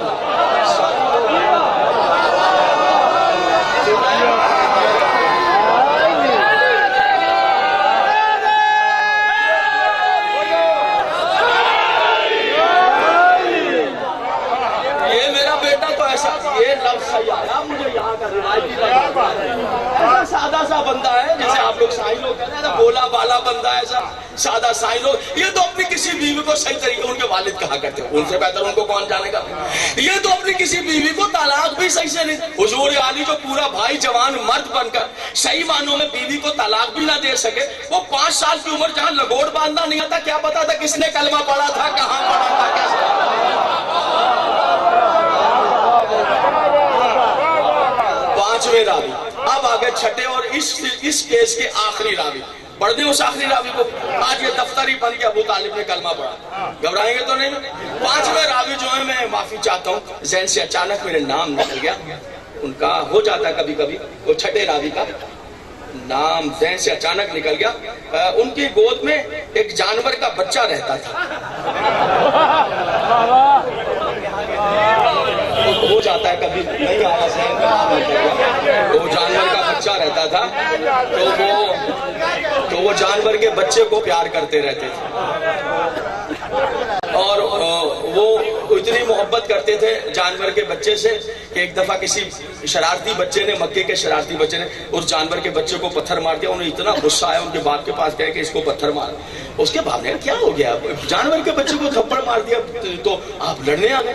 سادہ سا بندہ ہے جسے آپ لوگ سائی لوگ کہتے ہیں, بولا بالا بندہ ہے, ایسا سادہ سائی لوگ, یہ تو اپنی کسی بیوی کو صحیح طریقے ان کے والد کہا کرتے ہیں, ان سے بہتر ان کو کون جانے گا, یہ تو اپنی کسی بیوی کو طلاق بھی صحیح سے نہیں. حضور علی جو پورا بھائی جوان مرد بن کر صحیح معنوں میں بیوی کو طلاق بھی نہ دے سکے, وہ 5 سال کی عمر جہاں لگوٹ باندھنا نہیں آتا, کیا پتا تھا کس نے کلمہ پڑھا تھا, کہاں پڑھا تھا, کیسے. 5ویں راوی. اب آگے چھٹے اور اس کیس کے آخری راوی, پڑھ دیں اس آخری راوی کو. آج یہ دفتر ہی بن کے ابو طالب نے کلمہ پڑھا, گھبرائیں گے تو نہیں. 5ویں راوی جو ہے, میں معافی چاہتا ہوں ذہن سے اچانک میرے نام نکل گیا, ان کا ہو جاتا ہے کبھی کبھی, وہ چھٹے راوی کا نام ذہن سے اچانک نکل گیا. ان کی گود میں ایک جانور کا بچہ رہتا تھا, ہو جاتا ہے کبھی نہیں آیا ذہن میں, وہ جانور کا بچہ رہتا تھا, تو وہ جانور کے بچے کو پیار کرتے رہتے تھے, اور وہ اتنی محبت کرتے تھے جانور کے بچے سے کہ ایک دفعہ کسی شرارتی بچے نے, مکے کے شرارتی بچے نے اس جانور کے بچے کو پتھر مار دیا. انہیں اتنا غصہ آیا, ان کے باپ کے پاس گئے کہ اس کو پتھر مار. اس کے باپ نے کیا ہو گیا, جانور کے بچے کو تھپڑ مار دیا تو آپ لڑنے آ گئے,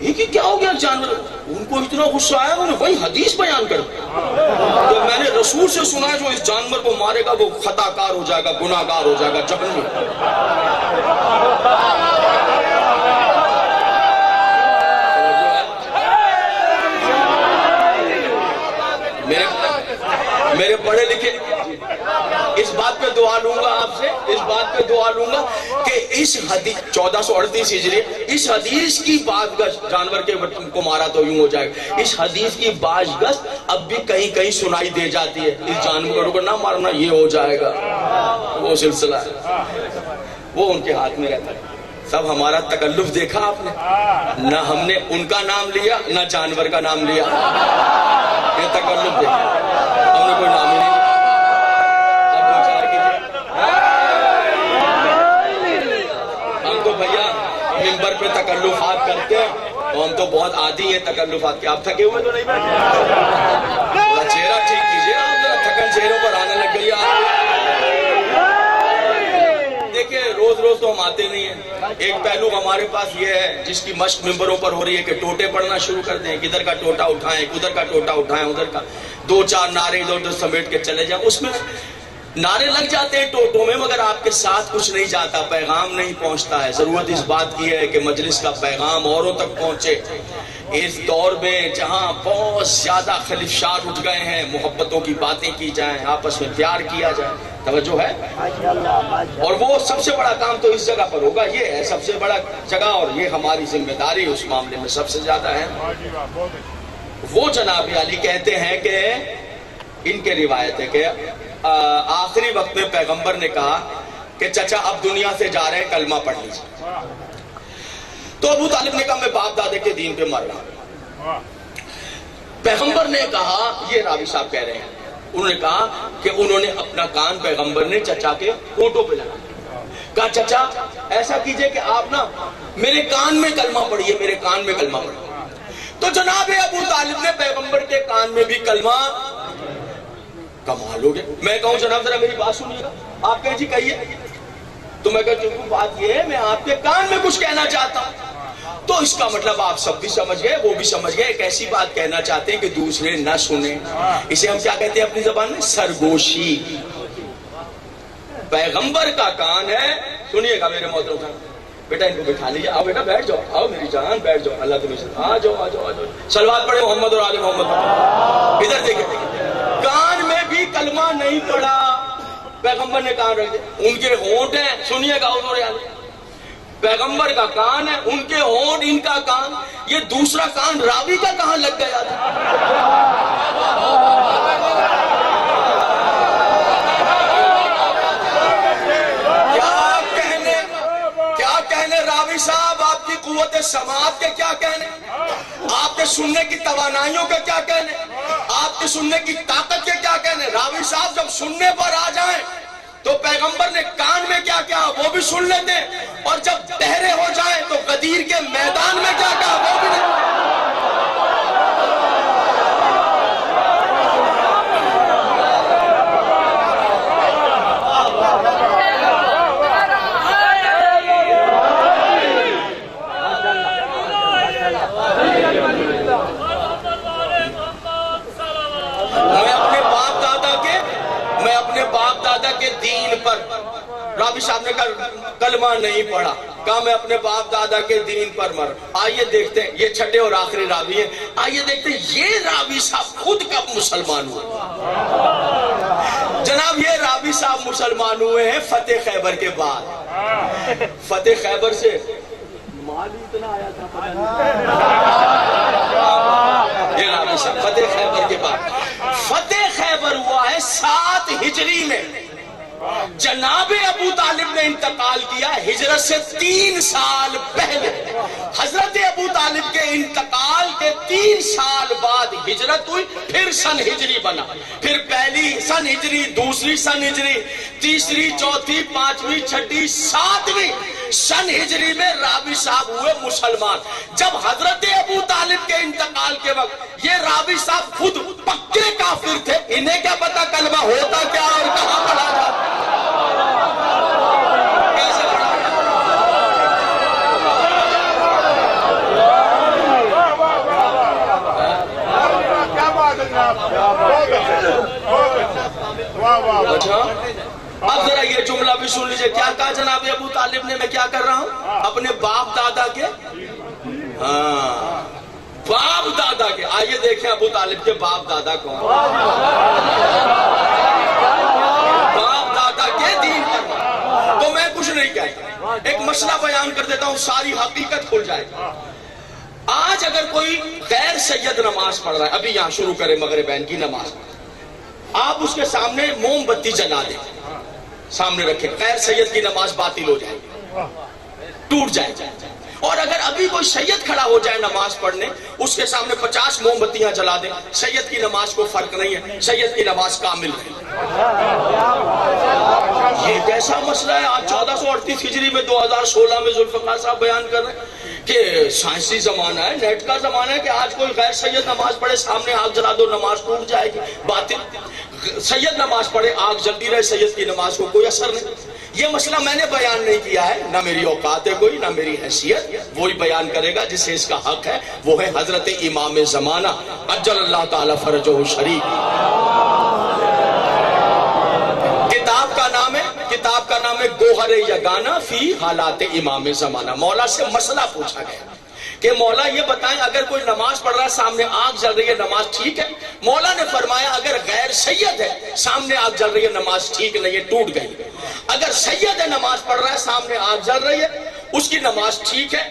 یہ کہ کیا ہو گیا جانور. ان کو اتنا غصہ آیا, انہوں نے وہی حدیث بیان کر کہ میں نے رسول سے سنا جو اس جانور کو مارے گا وہ خطا کار ہو جائے گا, گناہ گار ہو جائے گا, جہنمی. میرے پڑھے لکھے اس بات پہ دعا لوں گا آپ سے, اس بات پہ دعا لوں گا کہ اس حدیث 1438 ہجری, اس حدیث کی باز گشت, جانور کے کو مارا تو یوں ہو جائے گا, اس حدیث کی باز گشت اب بھی کہیں کہیں سنائی دے جاتی ہے, اس جانور کو نہ مارنا یہ ہو جائے گا. وہ سلسلہ ہے, وہ ان کے ہاتھ میں رہتا ہے. سب ہمارا تکلف دیکھا آپ نے, نہ ہم نے ان کا نام لیا نہ جانور کا نام لیا, یہ تکلف دیکھا, ہم نے کوئی نام ہی نہیں. ہم تو بھیا ممبر پہ تکلفات کرتے ہیں, تو ہم تو بہت عادی ہیں تکلفات کے. آپ تھکے ہوئے تو نہیں بیٹھے, چہرہ ٹھیک کیجیے, آپ ذرا تھکن چہروں پر آنے لگ گئی آپ. دیکھیے روز روز تو ہم آتے نہیں ہیں. ایک پہلو ہمارے پاس یہ ہے جس کی مشق ممبروں پر ہو رہی ہے کہ ٹوٹے پڑھنا شروع کر دیں, کدھر کا ٹوٹا اٹھائیں, ادھر کا ٹوٹا اٹھائیں, ادھر کا 2-4 نعرے ادھر ادھر سمیٹ کے چلے جائیں. اس میں نعرے لگ جاتے ہیں ٹوٹوں میں, مگر آپ کے ساتھ کچھ نہیں جاتا, پیغام نہیں پہنچتا ہے. ضرورت اس بات کی ہے کہ مجلس کا پیغام اوروں تک پہنچے. اس دور میں جہاں بہت زیادہ خلفشات اٹھ گئے ہیں, محبتوں کی باتیں کی جائیں, آپس میں پیار کیا جائے. توجہ ہے, اور وہ سب سے بڑا کام تو اس جگہ پر ہوگا. یہ ہے سب سے بڑا جگہ, اور یہ ہماری ذمہ داری اس معاملے میں سب سے زیادہ ہے. وہ جناب علی کہتے ہیں کہ ان کے روایت ہے کہ آخری وقت میں پیغمبر نے کہا کہ چچا اب دنیا سے جا رہے ہیں, کلمہ پڑھ لیجیے. تو ابو طالب نے کہا میں باپ دادے کے دین پہ مر رہا ہوں. پیغمبر نے کہا, یہ راوی صاحب کہہ رہے ہیں, انہوں نے کہا کہ انہوں نے اپنا کان پیغمبر نے چچا کے ہونٹوں پہ لگا, کہا چچا ایسا کیجئے کہ آپ نا میرے کان میں کلمہ پڑھیے, میرے کان میں کلمہ پڑھیے. تو جناب ابو طالب نے پیغمبر کے کان میں بھی کلمہ. کمال ہو گیا. میں کہوں جناب ذرا میری بات سنیے گا, آپ کہیں جی کہیے. تو میں کہتا ہوں بات یہ ہے میں آپ کے کان میں کچھ کہنا چاہتا ہوں. تو اس کا مطلب آپ سب بھی سمجھ گئے, وہ بھی سمجھ گئے, ایک ایسی بات کہنا چاہتے ہیں کہ دوسرے نہ سنیں. اسے ہم کیا کہتے ہیں اپنی زبان میں؟ سرگوشی. پیغمبر کا کان ہے. سنیے گا میرے محترم صاحب, بیٹا ان کو بٹھا لیجیے, آؤ بیٹا بیٹھ جاؤ, آؤ میری جان بیٹھ جاؤ, اللہ تمہیں سے آ جاؤ آ جاؤ آ جاؤ. صلوات پڑھے محمد اور آل محمد. ادھر دیکھیں, کان میں بھی کلمہ نہیں پڑھا, پیغمبر نے کان رکھ دیا. ان کے ہونٹ ہیں, سنیے گا حضور عالم, پیغمبر کا کان ہے, ان کے ہونٹ, ان کا کان. یہ دوسرا کان راوی کا کہاں لگ گیا تھا؟ کیا کہنے راوی صاحب, آپ کی قوت سماعت کے کیا کہنے, آپ کے سننے کی توانائیوں کے کیا کہنے, آپ کے سننے کی طاقت کے کیا کہنے. راوی صاحب جب سننے پر آ جائیں تو پیغمبر نے کان میں کیا کیا وہ بھی سن لیتے, اور جب بہرے ہو جائیں تو غدیر کے میدان میں کیا کیا وہ بھی نہیں. دین پر راوی صاحب نے کہا کلمہ نہیں پڑھا, کہا میں اپنے باپ دادا کے دین پر مر. آئیے دیکھتے ہیں, یہ چھٹے اور آخری راوی ہیں, آئیے دیکھتے ہیں یہ راوی صاحب خود کب مسلمان ہوئے. جناب یہ راوی صاحب مسلمان ہوئے ہیں فتح خیبر کے بعد. فتح خیبر سے مال اتنا آیا تھا, یہ راوی صاحب فتح خیبر کے بعد. فتح خیبر ہوا ہے 7 ہجری میں. جناب ابو طالب نے انتقال کیا ہجرت سے 3 سال پہلے. حضرت ابو طالب کے انتقال کے 3 سال بعد ہجرت ہوئی, پھر سن ہجری بنا. پھر پہلی سن ہجری, دوسری سن ہجری, تیسری, چوتھی, 5ویں, 6ٹھی, 7ویں سن ہجری میں راوی صاحب ہوئے مسلمان. جب حضرت ابو طالب کے انتقال کے وقت یہ راوی صاحب خود پکے کافر تھے, انہیں کیا پتا کلمہ ہوتا کیا اور کہاں پڑھا جاتا. اب ذرا یہ جملہ بھی سن لیجئے, کیا کہا جناب ابو طالب نے, میں کیا کر رہا ہوں اپنے باپ دادا کے, باپ دادا کے. آئیے دیکھیں ابو طالب کے باپ دادا کون, باپ دادا کے دین پر. تو میں کچھ نہیں کہتا, ایک مسئلہ بیان کر دیتا ہوں, ساری حقیقت کھل جائے گی. آج اگر کوئی غیر سید نماز پڑھ رہا ہے, ابھی یہاں شروع کرے مغربین کی نماز, آپ اس کے سامنے موم بتی جلا دیں, سامنے رکھیں, غیر سید کی نماز باطل ہو جائے گی, ٹوٹ جائے گی. اور اگر ابھی کوئی سید کھڑا ہو جائے نماز پڑھنے, اس کے سامنے 50 موم بتیاں جلا دیں, سید کی نماز کو فرق نہیں ہے, سید کی نماز کامل ہے. یہ کیسا مسئلہ ہے. آج 1438 ہجری میں 2016 میں ذوالفقار صاحب بیان کر رہے ہیں کہ سائنسی زمانہ ہے, نیٹ کا زمانہ ہے, کہ آج کوئی غیر سید نماز پڑھے, سامنے آگ جلا دو, نماز ٹوٹ جائے گی. باطل. سید نماز پڑھے, آگ جلتی رہے, سید کی نماز کو کوئی اثر نہیں. یہ مسئلہ میں نے بیان نہیں کیا ہے, نہ میری اوقات ہے کوئی, نہ میری حیثیت. وہی بیان کرے گا جسے اس کا حق ہے, وہ ہے حضرت امام زمانہ عجل اللہ تعالی فرجہ الشریف. کتاب کا نام ہے گوہر یگانہ فی حالات امام زمانہ. مولا سے مسئلہ پوچھا گیا کہ مولا یہ بتائیں اگر کوئی نماز پڑھ رہا ہے, سامنے آگ جل رہی ہے, نماز ٹھیک ہے؟ مولا نے فرمایا اگر غیر سید ہے, سامنے آگ جل رہی ہے, نماز ٹھیک نہیں ہے, ٹوٹ گئی. اگر سید ہے, نماز پڑھ رہا ہے, سامنے آگ جل رہی ہے, اس کی نماز ٹھیک ہے,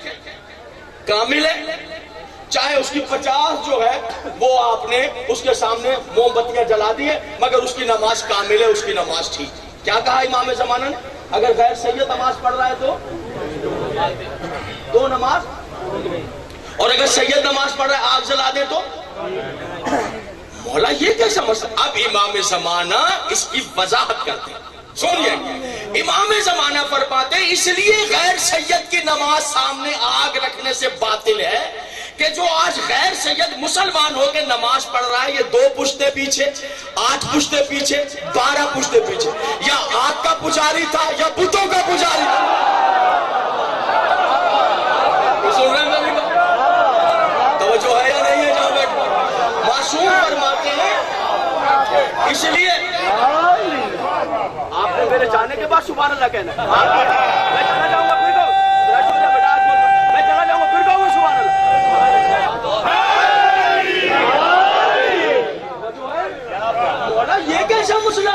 کامل ہے. چاہے اس کی 50 جو ہے وہ آپ نے اس کے سامنے موم بتیاں جلا دی ہے, مگر اس کی نماز کامل ہے, اس کی نماز ٹھیک. کیا کہا امام زمانہ نے, اگر غیر سید نماز پڑھ رہا ہے تو نماز اور اگر سید نماز پڑھ رہا ہے آگ جلا دے تو مولا یہ کیسا مسئلہ؟ اب امام زمانہ اس کی وضاحت کرتے ہیں، سنیے امام زمانہ فرماتے ہیں اس لیے غیر سید کی نماز سامنے آگ رکھنے سے باطل ہے کہ جو آج غیر سید مسلمان ہو کے نماز پڑھ رہا ہے، یہ 2 پشتے پیچھے، 8 پشتے پیچھے، 12 پشتے پیچھے، یا آگ کا پجاری تھا یا بتوں کا پجاری تھا۔ سن رہے ہیں میری بات؟ توجہ ہے یا نہیں ہے جہاں بیٹھے؟ معصوم فرماتے ہیں اس لیے آپ نے میرے جانے کے بعد سبحان اللہ کہنا ہے۔ میں چلا جاؤں گا پھر کہوں، میں چلا جاؤں گا پھر کہوں گا سبحان اللہ۔ مولا یہ کیسا مسئلہ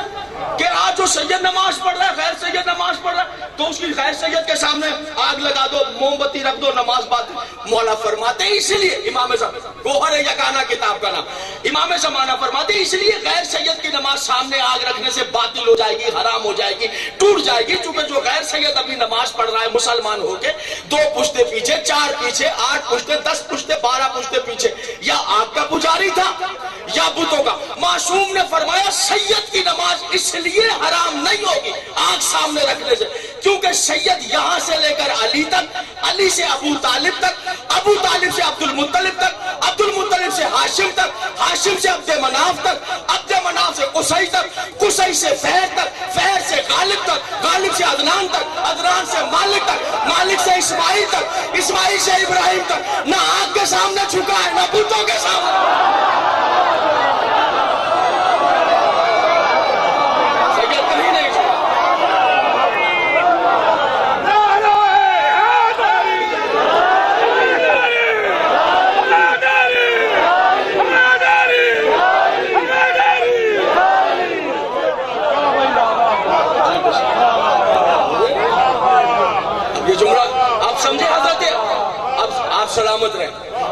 کہ آج جو سید نماز پڑھ رہا ہے غیر سید نماز پڑھ رہا ہے تو اس کی غیر سید کے سامنے آگ لگا دو، موم بتی رکھ دو، نماز باطل۔ مولا فرماتے ہیں اس لیے امام زمانہ، گوہر یگانہ کتاب کا نام، امام زمانہ فرماتے ہیں اس لیے غیر سید کی نماز سامنے آگ رکھنے سے باطل ہو جائے گی، حرام ہو جائے گی، ٹوٹ جائے گی، چونکہ جو غیر سید ابھی نماز پڑھ رہا ہے مسلمان ہو کے 2 پشتے پیچھے، 4 پیچھے، 8 پشتے، 10 پشتے، 12 پشتے پیچھے، یا آگ کا پجاری تھا یا بتوں کا۔ معصوم نے فرمایا سید کی نماز اس لیے حرام نہیں ہوگی آگ سامنے رکھنے سے کیونکہ سید یہاں سے لے کر علی تک، علی سے ابو طالب تک، ابو طالب سے عبد المطلب تک، عبد المطلب سے ہاشم تک، ہاشم سے عبد مناف تک، عبد مناف سے قصی تک، قصی سے فہر تک، فہر سے غالب تک، غالب سے عدنان تک، عدنان سے مالک تک، مالک سے اسماعیل تک، اسماعیل سے ابراہیم تک۔ نہ آگ کے سامنے جھکا ہے نہ بتوں کے سامنے۔ سلامت رہے۔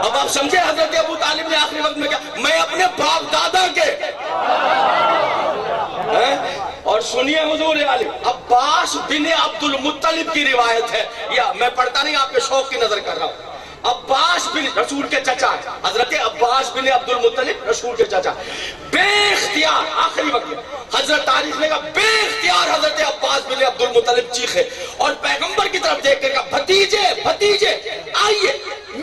اب آپ سمجھے حضرت ابو طالب نے آخری وقت میں کیا؟ میں اپنے باپ دادا کے اور سنیے حضور عالم عباس بن عبد المطلب کی روایت ہے، یا میں پڑھتا نہیں آپ کے شوق کی نظر کر رہا ہوں۔ عباس بن رسول کے چچا ہے، حضرت عباس بن عبد المطلب رسول کے چچا، بے اختیار آخری وقت حضرت تاریخ نے کہا بے اختیار حضرت عباس بن عبد المطلب چیخے اور پیغمبر کی طرف دیکھ کر کہا بھتیجے بھتیجے آئیے،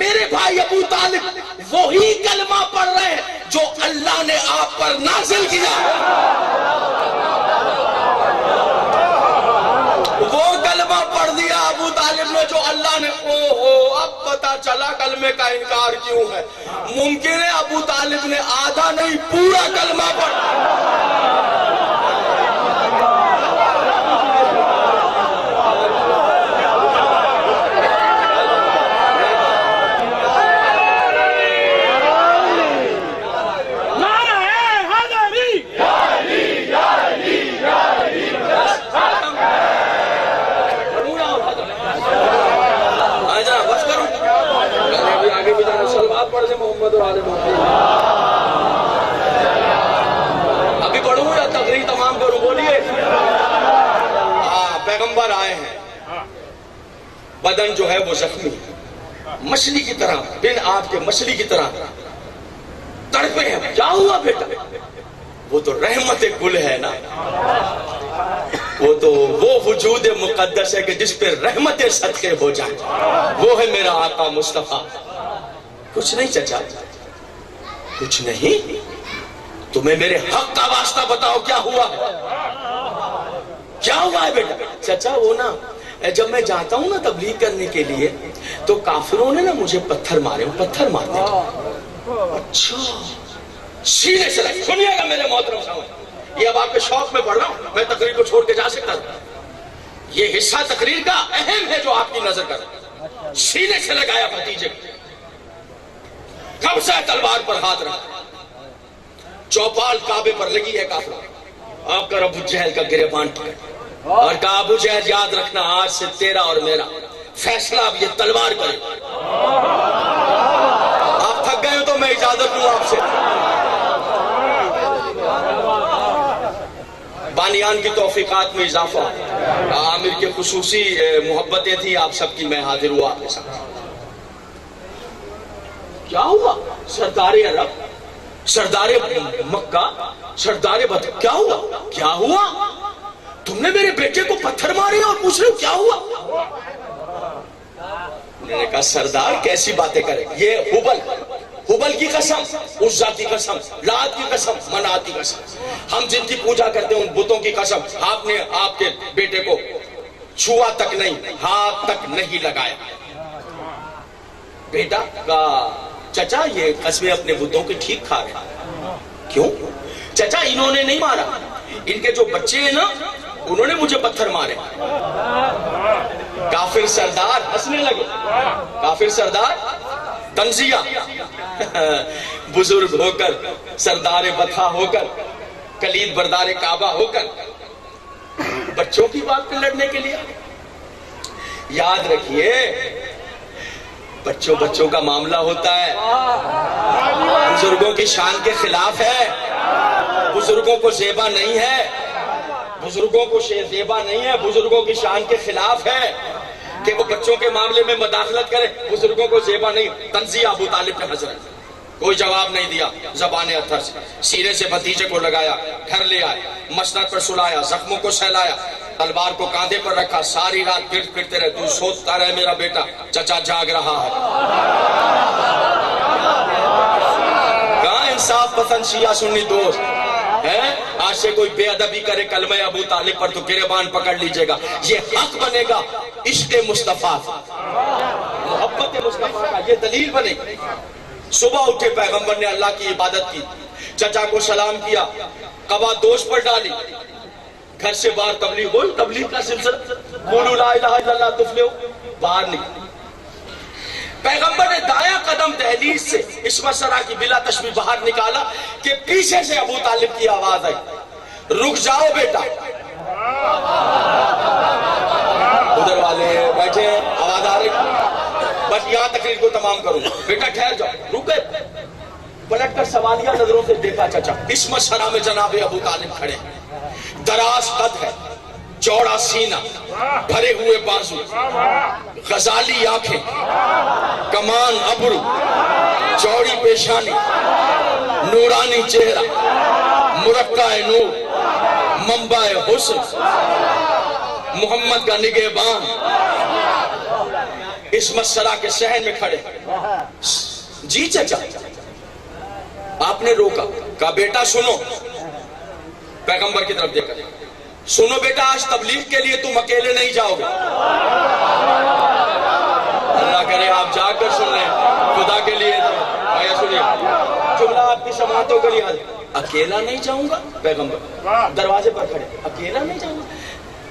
میرے بھائی ابو طالب وہی کلمہ پڑھ رہے ہیں جو اللہ نے آپ پر نازل کیا، وہ کلمہ پڑھ دیا ابو طالب نے جو اللہ نے۔ اب پتا چلا کلمے کا انکار کیوں ہے۔ ممکن ہے ابو طالب نے آدھا نہیں پورا کلمہ پڑھا۔ ابھی پڑھوں یا تقریر تمام کروں؟ بولیے۔ پیغمبر آئے ہیں، بدن جو ہے وہ زخمی، مچھلی کی طرح، بن آپ کے مچھلی کی طرح تڑپے ہیں۔ کیا ہوا بیٹا؟ وہ تو رحمت گل ہے نا، وہ تو وہ وجود مقدس ہے کہ جس پہ رحمت صدقے ہو جائے، وہ ہے میرا آقا مصطفیٰ۔ کچھ نہیں چچا، کچھ نہیں، تمہیں میرے حق کا واسطہ بتاؤ کیا ہوا ہے؟ کیا ہوا ہے بیٹا؟ چچا وہ نا جب میں جاتا ہوں نا تبلیغ کرنے کے لیے تو کافروں نے نا مجھے پتھر مارے، پتھر مارتے ہیں۔ اچھا سینے سے لگ، سنیے گا میرے محترم صاحب، یہ اب آپ کے شوق میں پڑھ رہا ہوں، میں تقریر کو چھوڑ کے جا سکتا ہوں، یہ حصہ تقریر کا اہم ہے جو آپ کی نظر کر سینے سے لگایا بھتیجے، کب سے تلوار پر ہاتھ رکھا، چوپال کعبے پر لگی ہے کافر، آپ کا ابو جہل کا گریبان پکڑا اور کہا ابو جہل یاد رکھنا آج سے تیرا اور میرا فیصلہ اب یہ تلوار کرے۔ آپ تھک گئے ہو تو میں اجازت دوں آپ سے۔ بانیان کی توفیقات میں اضافہ، عامر کی خصوصی محبتیں تھی آپ سب کی، میں حاضر ہوا آپ کے ساتھ۔ کیا ہوا؟ سردار عرب، سردار مکہ، سردار بدر، کیا ہوا؟ کیا ہوا؟ تم نے میرے بیٹے کو پتھر مارے اور پوچھ رہے ہو کیا ہوا؟ میں نے کہا سردار کیسی باتیں کرے، یہ ہبل کی قسم، عزا کی قسم، لات کی قسم، منات کی قسم، ہم جن کی پوجا کرتے ہیں ان بتوں کی قسم، آپ نے آپ کے بیٹے کو چھوا تک نہیں، ہاتھ تک نہیں لگایا۔ بیٹا کا چچا یہ قسمیں اپنے بتوں کے ٹھیک کھا رہے ہیں۔ کیوں؟ چچا انہوں نے نہیں مارا، ان کے جو بچے ہیں نا انہوں نے مجھے پتھر مارے۔ کافر سردار ہنسنے لگے، کافر سردار تنزیہ بزرگ ہو کر، سردار بطحا ہو کر، کلید بردار کعبہ ہو کر بچوں کی بات پہ لڑنے کے لیے۔ یاد رکھیے بچوں کا معاملہ ہوتا ہے، بزرگوں کی شان کے خلاف ہے، بزرگوں کو زیبا نہیں ہے، بزرگوں کو زیبا نہیں ہے، بزرگوں کی شان کے خلاف ہے کہ وہ بچوں کے معاملے میں مداخلت کرے، بزرگوں کو زیبا نہیں۔ تنزیہ ابو طالب کے حضرت کوئی جواب نہیں دیا، زبان اتھر سے سینے سے بھتیجے کو لگایا، گھر لے آئے، مسند پر سلایا، زخموں کو سہلایا، تلوار کو کاندھے پر رکھا، ساری رات گرد پھرتے رہے، تو سوچتا رہے میرا بیٹا، چچا جاگ رہا ہے۔ کہاں انصاف پسند شیعہ سنی دوست ہے؟ آج سے کوئی بے ادبی کرے کلمہ ابو طالب پر تو گریبان پکڑ لیجئے گا، یہ حق بنے گا، عشق مصطفیٰ، محبت مصطفیٰ کا یہ دلیل بنے گی۔ صبح اٹھے پیغمبر نے اللہ کی عبادت کی، چچا کو سلام کیا، قبا دوش پر ڈالی، گھر سے باہر تبلیغ ہوئی، تبلیغ کا سلسلہ، قولوا لا الہ الا اللہ تفلحوا، باہر نکلی۔ پیغمبر نے دایاں قدم دہلیز سے عصمت سرا کی بلا تشبیہ باہر نکالا کہ پیچھے سے ابو طالب کی آواز آئی، رک جاؤ بیٹا۔ ادھر والے بیٹھے ہیں، آواز آ رہی، بس یہاں تقریر کو تمام کروں، بیٹا ٹھہر جاؤ، رکے۔ پلٹ کر سوالیہ نظروں سے دیکھا چچا، عصمت سرا میں جناب ابو طالب کھڑے، دراز قد ہے، چوڑا سینہ، بھرے ہوئے بازو، غزالی آنکھیں، کمان ابرو، چوڑی پیشانی، نورانی چہرہ، مرقع نور، منبع حسن، محمد کا نگہبان، عصمت سرا کے صحن میں کھڑے۔ جی چچا، آپ نے روکا، کہا بیٹا سنو، پیغمبر کی طرف دیکھا، سنو بیٹا آج تبلیغ کے لیے تم اکیلے نہیں جاؤ گے، اللہ کرے آپ جا کر سن لیں، خدا کے لیے سنیے جملہ آپ کی سماعتوں کے لیے، اکیلا نہیں جاؤں گا۔ پیغمبر دروازے پر کھڑے، اکیلا نہیں جاؤں گا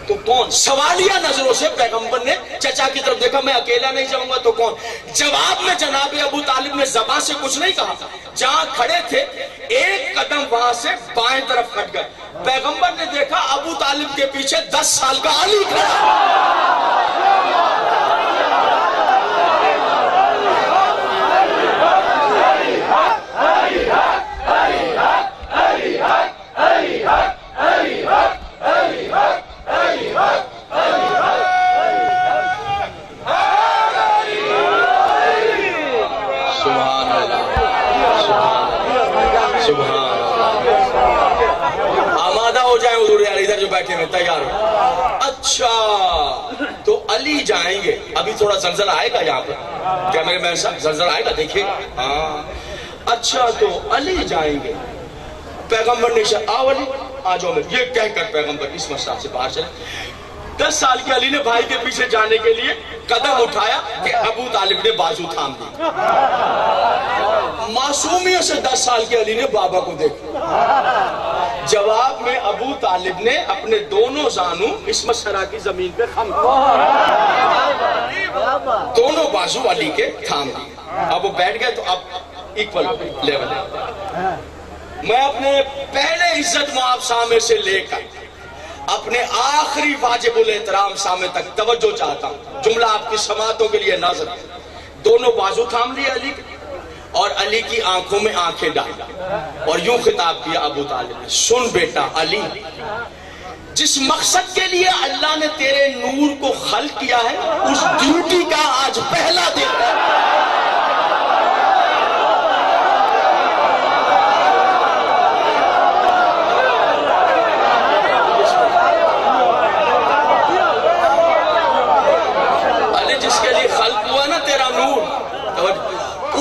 تو کون؟ سوالیہ نظروں سے پیغمبر نے چچا کی طرف دیکھا، میں اکیلا نہیں جاؤں گا تو کون؟ جواب میں جناب ابو طالب نے زبان سے کچھ نہیں کہا، جہاں کھڑے تھے ایک قدم وہاں سے بائیں طرف ہٹ گئے۔ پیغمبر نے دیکھا ابو طالب کے پیچھے 10 سال کا علی کھڑا۔ ادھر جو بیٹھے ہیں تیار ہو، اچھا تو علی جائیں گے، ابھی تھوڑا زلزلہ آئے گا یہاں پر، کیا میرے میں صاحب زلزلہ آئے گا دیکھیے، ہاں اچھا تو علی جائیں گے۔ پیغمبر نے آؤ علی آ جاؤ، میں یہ کہہ کر پیغمبر اس مسئلہ سے باہر چلے۔ 10 سال کے علی نے بھائی کے پیچھے جانے کے لیے قدم اٹھایا کہ ابو طالب نے بازو تھام دی۔ معصومیت سے 10 سال کے علی نے بابا کو دیکھا، جواب میں ابو طالب نے اپنے دونوں زانوں عصمت سرا کی زمین پہ خم دونوں بازو علی کے تھام دی۔ اب وہ بیٹھ گئے تو اب ایکول لیول ہے۔ میں اپنے پہلے عزت معاف سامنے سے لے کر اپنے آخری واجب الاحترام سامنے تک توجہ چاہتا ہوں، جملہ آپ کی سماعتوں کے لیے نازل۔ دونوں بازو تھام لیے علی کے اور علی کی آنکھوں میں آنکھیں ڈالی اور یوں خطاب کیا ابو طالب نے، سن بیٹا علی، جس مقصد کے لیے اللہ نے تیرے نور کو خلق کیا ہے اس ڈیوٹی کا آج پہلا دن ہے۔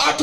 8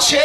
6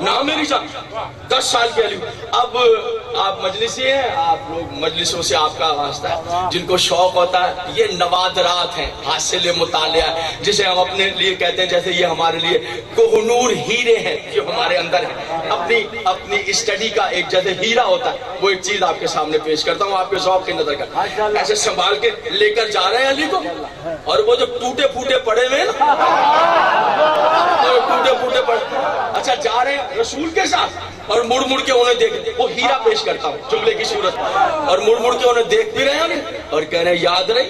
نہ میری جان 10 سال کے علی. اب آپ مجلسی ہیں, آپ لوگ مجلسوں سے آپ کا واسطہ ہے, جن کو شوق ہوتا ہے. یہ نوادرات ہیں, حاصل مطالعہ جسے ہم اپنے لیے کہتے ہیں, جیسے یہ ہمارے لیے کوہنور ہیرے ہیں جو ہمارے اندر ہیں. اپنی اسٹڈی کا ایک جیسے ہیرا ہوتا ہے, وہ ایک چیز آپ کے سامنے پیش کرتا ہوں, آپ کے ذوق کی نظر کر ایسے سنبھال کے لے کر جا رہے ہیں علی کو. اور وہ جو ٹوٹے پھوٹے پڑے ہوئے نا, ٹوٹے پھوٹے پڑے, اچھا جا رہے ہیں رسول کے ساتھ, اور مڑ مڑ کے انہیں دیکھ, وہ ہیرا پیش کرتا ہوں جملے کی صورت, اور مڑ مڑ کے انہیں دیکھ بھی رہے ہیں اور کہہ رہے ہیں یاد رہی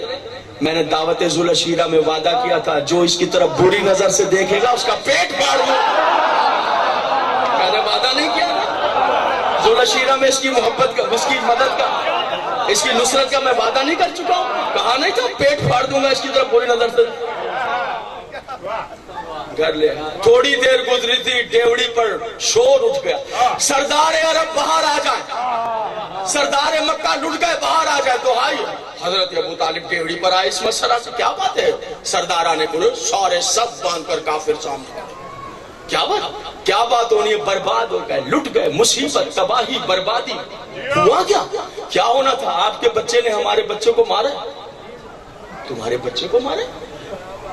میں نے دعوت ذوالعشیرہ میں وعدہ کیا تھا, جو اس کی طرف بری نظر سے دیکھے گا اس کا پیٹ پھاڑ دوں. میں نے وعدہ نہیں کیا ذوالعشیرہ میں اس کی محبت کا, اس کی مدد کا, اس کی نصرت کا میں وعدہ نہیں کر چکا ہوں؟ کہا نہیں تھا پیٹ پھاڑ دوں گا اس کی طرف بری نظر سے. گھر لے تھوڑی دیر گزری تھی, ڈیوڑی پر شور اٹھ گیا, سردار عرب باہر آ جائے, سردار مکہ لٹ گئے باہر آ جائے. تو آئی حضرت ابو طالب ڈیوڑی پر آئے. اس مسئلہ سے کیا بات ہے؟ سردارانے کو سارے سب باندھ کر کافر سامنے. کیا بات ہونی ہے؟ برباد ہو گئے, لٹ گئے, مصیبت, تباہی, بربادی. ہوا کیا ہونا تھا؟ آپ کے بچے نے ہمارے بچے کو مارا. تمہارے بچے کو مارا؟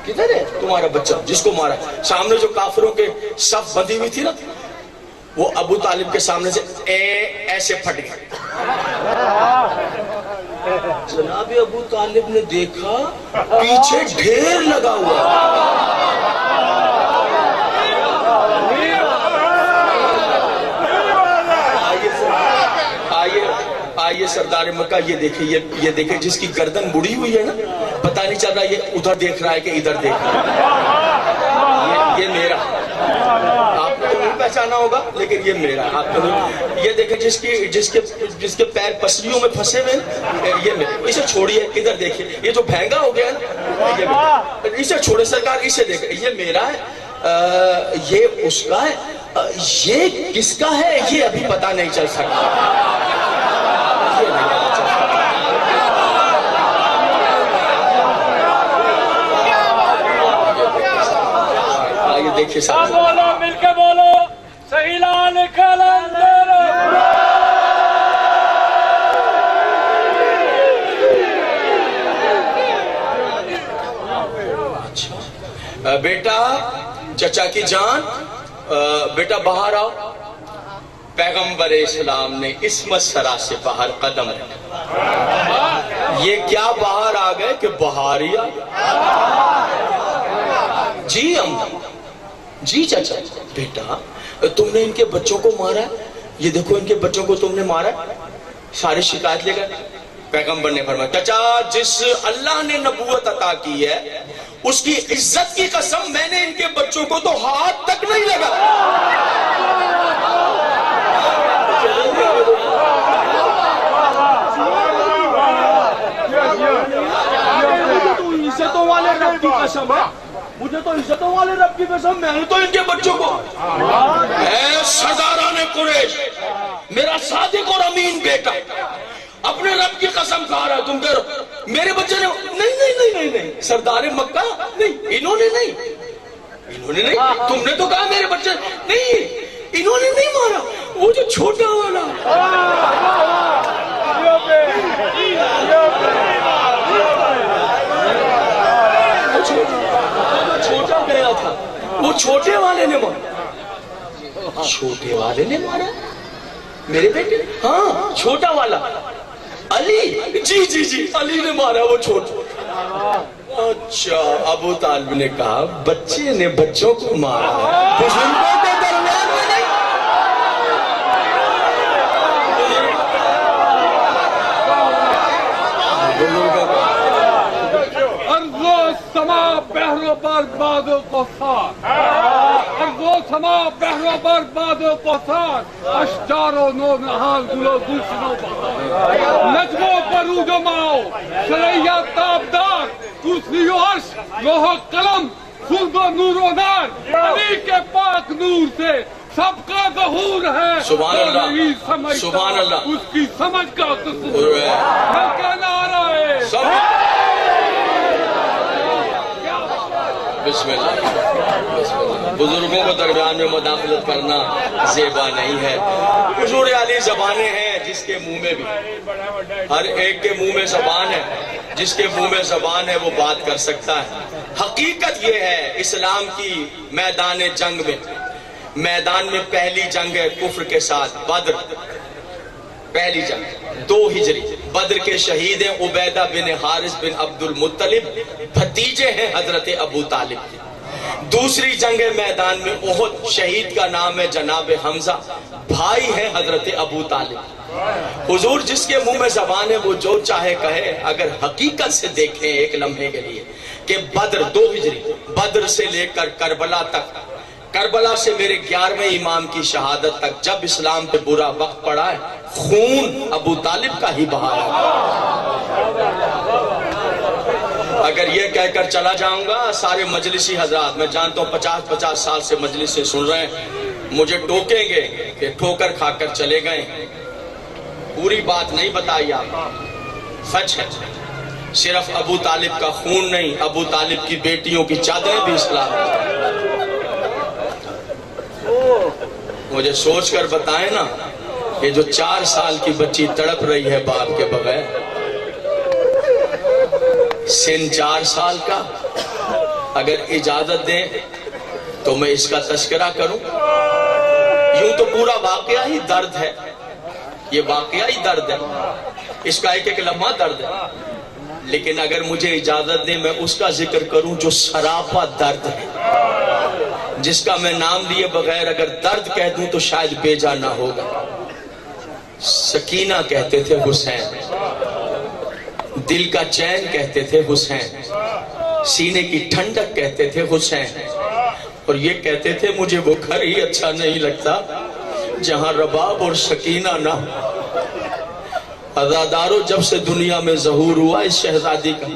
کدھر ہے تمہارا بچہ جس کو مارا؟ سامنے جو کافروں کے صف بندی ہوئی تھی نا, وہ ابو طالب کے سامنے سے ایسے پھٹ گئے. جناب ابو طالب نے دیکھا پیچھے ڈھیر لگا ہوا. آئیے سردار مکہ, یہ دیکھیں جس کی گردن مڑی ہوئی ہے نا, پتہ نہیں چل رہا یہ ادھر دیکھ رہا ہے کہ ادھر دیکھ رہا ہے. یہ میرا, آپ کو نہیں پہچانا ہوگا لیکن یہ میرا. آپ کو یہ دیکھیں جس کے پیر پسلیوں میں پھنسے ہوئے, یہ میرا. اسے چھوڑیے, ادھر دیکھیے, یہ جو بھینگا ہو گیا نا, اسے چھوڑے سرکار, اسے دیکھیں, یہ میرا ہے, یہ اس کا ہے, یہ کس کا ہے یہ ابھی پتہ نہیں چل سکتا. دیکھیے صاحب, بولو مل کے بولو, صحیح لال کلندر. بیٹا, چچا کی جان, بیٹا باہر آؤ. پیغمبر اسلام نے اس مسئلہ سے باہر قدم رکھا. یہ کیا باہر آ گئے کہ باہر ہی آ گئے. جی اماں, جی چچا. بیٹا تم نے ان کے بچوں کو مارا, یہ دیکھو ان کے بچوں کو تم نے مارا. ساری شکایت لے گئے. پیغمبر نے فرمایا چچا, جس اللہ نے نبوت عطا کی ہے اس کی عزت کی قسم, میں نے ان کے بچوں کو تو ہاتھ تک نہیں لگا. عزتوں والے رب کی قسم ہے, مجھے تو عزتوں والے رب کی قسم, میں نے تو ان کے بچوں کو. اے سرداران قریش, میرا صادق اور امین بیٹا اپنے رب کی قسم کھا رہا ہے, تم کہہ رہو میرے بچے نے. نہیں, سردار مکہ نہیں, انہوں نے نہیں, تم نے تو کہا میرے بچے نہیں, انہوں نے نہیں مارا. وہ جو چھوٹا والا, چھوٹا گیا تھا, وہ چھوٹے والے نے مارا. چھوٹے والے نے مارا میرے بیٹے؟ ہاں, چھوٹا والا علی. جی علی نے مارا وہ چھوٹا. اچھا, ابو طالب نے کہا بچے نے بچوں کو مارا, بزرگوں کے درمیان میں نہیں. سما بہرو برباد و قصار, ارض و سما بہرو برباد و قصار, اشجار و نو نهال گل و گلشن و بهار, نجم و برود و ماو, ثریا تابدار, کرسی و عرش, لوح و قلم, خلد و نور و نار, علی کے پاک نور سے سب کا ظہور ہے. سبحان اللہ, سبحان اللہ. اس کی سمجھ کا قصور ہے. کیا نعرہ ہے, بسم اللہ بزرگوں کو درمیان میں مداخلت کرنا زیبا نہیں ہے. حضور علی زبانیں ہیں جس کے منہ میں بھی, ہر ایک کے منہ میں زبان ہے, جس کے منہ میں زبان ہے وہ بات کر سکتا ہے. حقیقت یہ ہے اسلام کی میدان جنگ میں پہلی جنگ ہے کفر کے ساتھ, بدر. پہلی جنگ 2 ہجری. بدر کے شہید ہیں عبیدہ بن حارث بن عبد المطلب, بھتیجے ہیں حضرت ابو طالب. دوسری جنگ میدان میں احد, شہید کا نام ہے جناب حمزہ, بھائی ہیں حضرت ابو طالب. حضور جس کے منہ میں زبان ہے وہ جو چاہے کہے. اگر حقیقت سے دیکھیں ایک لمحے کے لیے کہ بدر 2 ہجری, بدر سے لے کر کربلا تک, کربلا سے میرے 11ویں امام کی شہادت تک, جب اسلام پہ برا وقت پڑا ہے خون ابو طالب کا ہی بہایا. اگر یہ کہہ کر چلا جاؤں گا سارے مجلسی حضرات, میں جانتا ہوں 50 سال سے مجلس سے سن رہے ہیں, مجھے ٹوکیں گے کہ ٹھوکر کھا کر چلے گئے. پوری بات نہیں بتائی آپ, سچ ہے. صرف ابو طالب کا خون نہیں, ابو طالب کی بیٹیوں کی چادریں بھی اسلام میں. مجھے سوچ کر بتائیں نا, یہ جو 4 سال کی بچی تڑپ رہی ہے باپ کے بغیر, سن 4 سال کا, اگر اجازت دیں تو میں اس کا تذکرہ کروں. یوں تو پورا واقعہ ہی درد ہے, یہ واقعہ ہی درد ہے, اس کا ایک لمحہ درد ہے. لیکن اگر مجھے اجازت دیں میں اس کا ذکر کروں جو سراپا درد ہے, جس کا میں نام لیے بغیر اگر درد کہہ دوں تو شاید بیجا نہ ہوگا. سکینہ کہتے تھے حسین, دل کا چین کہتے تھے حسین, سینے کی ٹھنڈک کہتے تھے حسین, اور یہ کہتے تھے مجھے وہ گھر ہی اچھا نہیں لگتا جہاں رباب اور سکینہ نہ ہو. عزادارو جب سے دنیا میں ظہور ہوا اس شہزادی کا,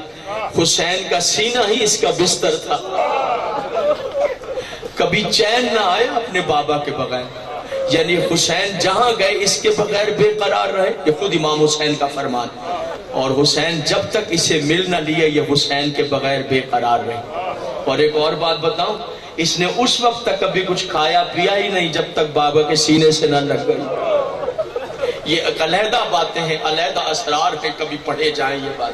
حسین کا سینہ ہی اس کا بستر تھا. کبھی چین نہ آئے اپنے بابا کے بغیر, یعنی حسین جہاں گئے اس کے بغیر بے قرار رہے, یہ خود امام حسین کا فرمان. اور حسین جب تک اسے مل نہ لیے یہ حسین کے بغیر بے قرار رہے. اور ایک اور بات بتاؤں, اس نے اس وقت تک کبھی کچھ کھایا پیا ہی نہیں جب تک بابا کے سینے سے نہ لگ گئی. یہ ایک علیحدہ باتیں ہیں, علیحدہ اسرار ہیں, کبھی پڑھے جائیں یہ بات.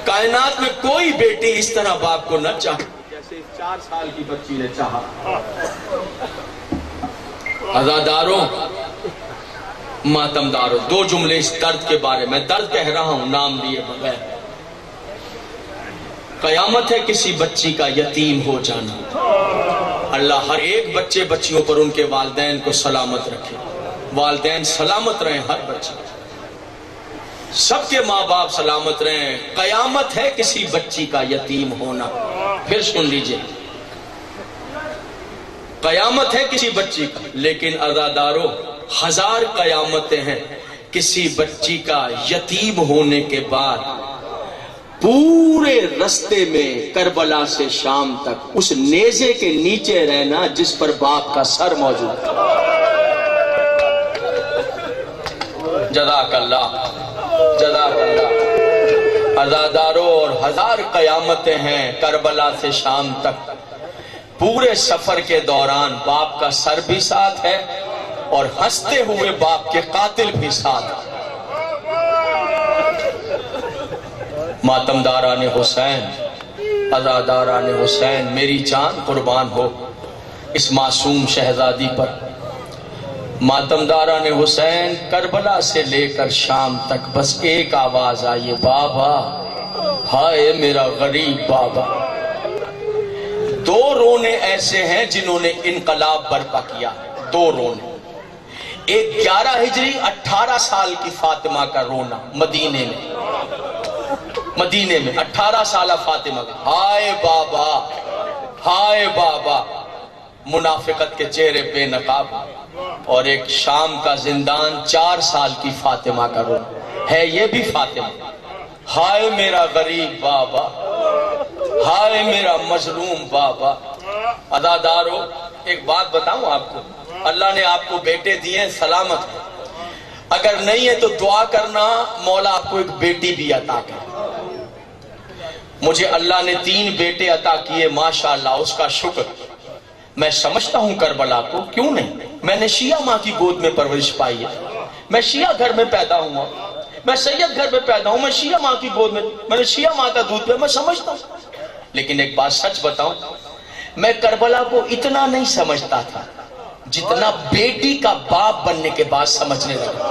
کائنات میں کوئی بیٹی اس طرح باپ کو نہ چاہے جیسے 4 سال کی بچی نے چاہا. عزاداروں, ماتمداروں, 2 جملے اس درد کے بارے میں, درد کہہ رہا ہوں نام لیے بغیر. قیامت ہے کسی بچی کا یتیم ہو جانا. اللہ ہر ایک بچے بچیوں پر ان کے والدین کو سلامت رکھے, والدین سلامت رہیں, ہر بچے, سب کے ماں باپ سلامت رہیں. قیامت ہے کسی بچی کا یتیم ہونا. پھر سن لیجئے, قیامت ہے کسی بچی کا, لیکن عزاداروں 1000 قیامتیں ہیں کسی بچی کا یتیم ہونے کے بعد. پورے رستے میں کربلا سے شام تک اس نیزے کے نیچے رہنا جس پر باپ کا سر موجود ہے. جزاک اللہ, جزاک اللہ. عزاداروں, اور 1000 قیامتیں ہیں کربلا سے شام تک. پورے سفر کے دوران باپ کا سر بھی ساتھ ہے اور ہنستے ہوئے باپ کے قاتل بھی ساتھ. ماتمداران حسین, عزاداران حسین, میری جان قربان ہو اس معصوم شہزادی پر. ماتمداران حسین, کربلا سے لے کر شام تک بس ایک آواز آئی, بابا, ہائے میرا غریب بابا. 2 رونے ایسے ہیں جنہوں نے انقلاب برپا کیا, 2 رونے. ایک 11 ہجری 18 سال کی فاطمہ کا رونا مدینے میں, مدینے میں 18 سالہ فاطمہ کا, ہائے بابا, ہائے بابا, منافقت کے چہرے بے نقاب. اور ایک شام کا زندان 4 سال کی فاطمہ کا رونا ہے, یہ بھی فاطمہ, ہائے میرا غریب بابا, ہائے میرا مظلوم بابا. عزادارو, ایک بات بتاؤں آپ کو, اللہ نے آپ کو بیٹے دیے سلامت ہے, اگر نہیں ہے تو دعا کرنا مولا آپ کو ایک بیٹی بھی عطا کرے. مجھے اللہ نے 3 بیٹے عطا کیے ماشاءاللہ، اس کا شکر۔ میں سمجھتا ہوں کربلا کو، کیوں نہیں؟ میں نے شیعہ ماں کی گود میں پرورش پائی ہے، میں شیعہ گھر میں پیدا ہوں، میں سید گھر میں پیدا ہوں، میں شیعہ ماں کی گود میں نے شیعہ ماں کا دودھ پیا، میں سمجھتا ہوں۔ لیکن ایک بات سچ بتاؤں، میں کربلا کو اتنا نہیں سمجھتا تھا جتنا بیٹی کا باپ بننے کے بعد سمجھنے لگا۔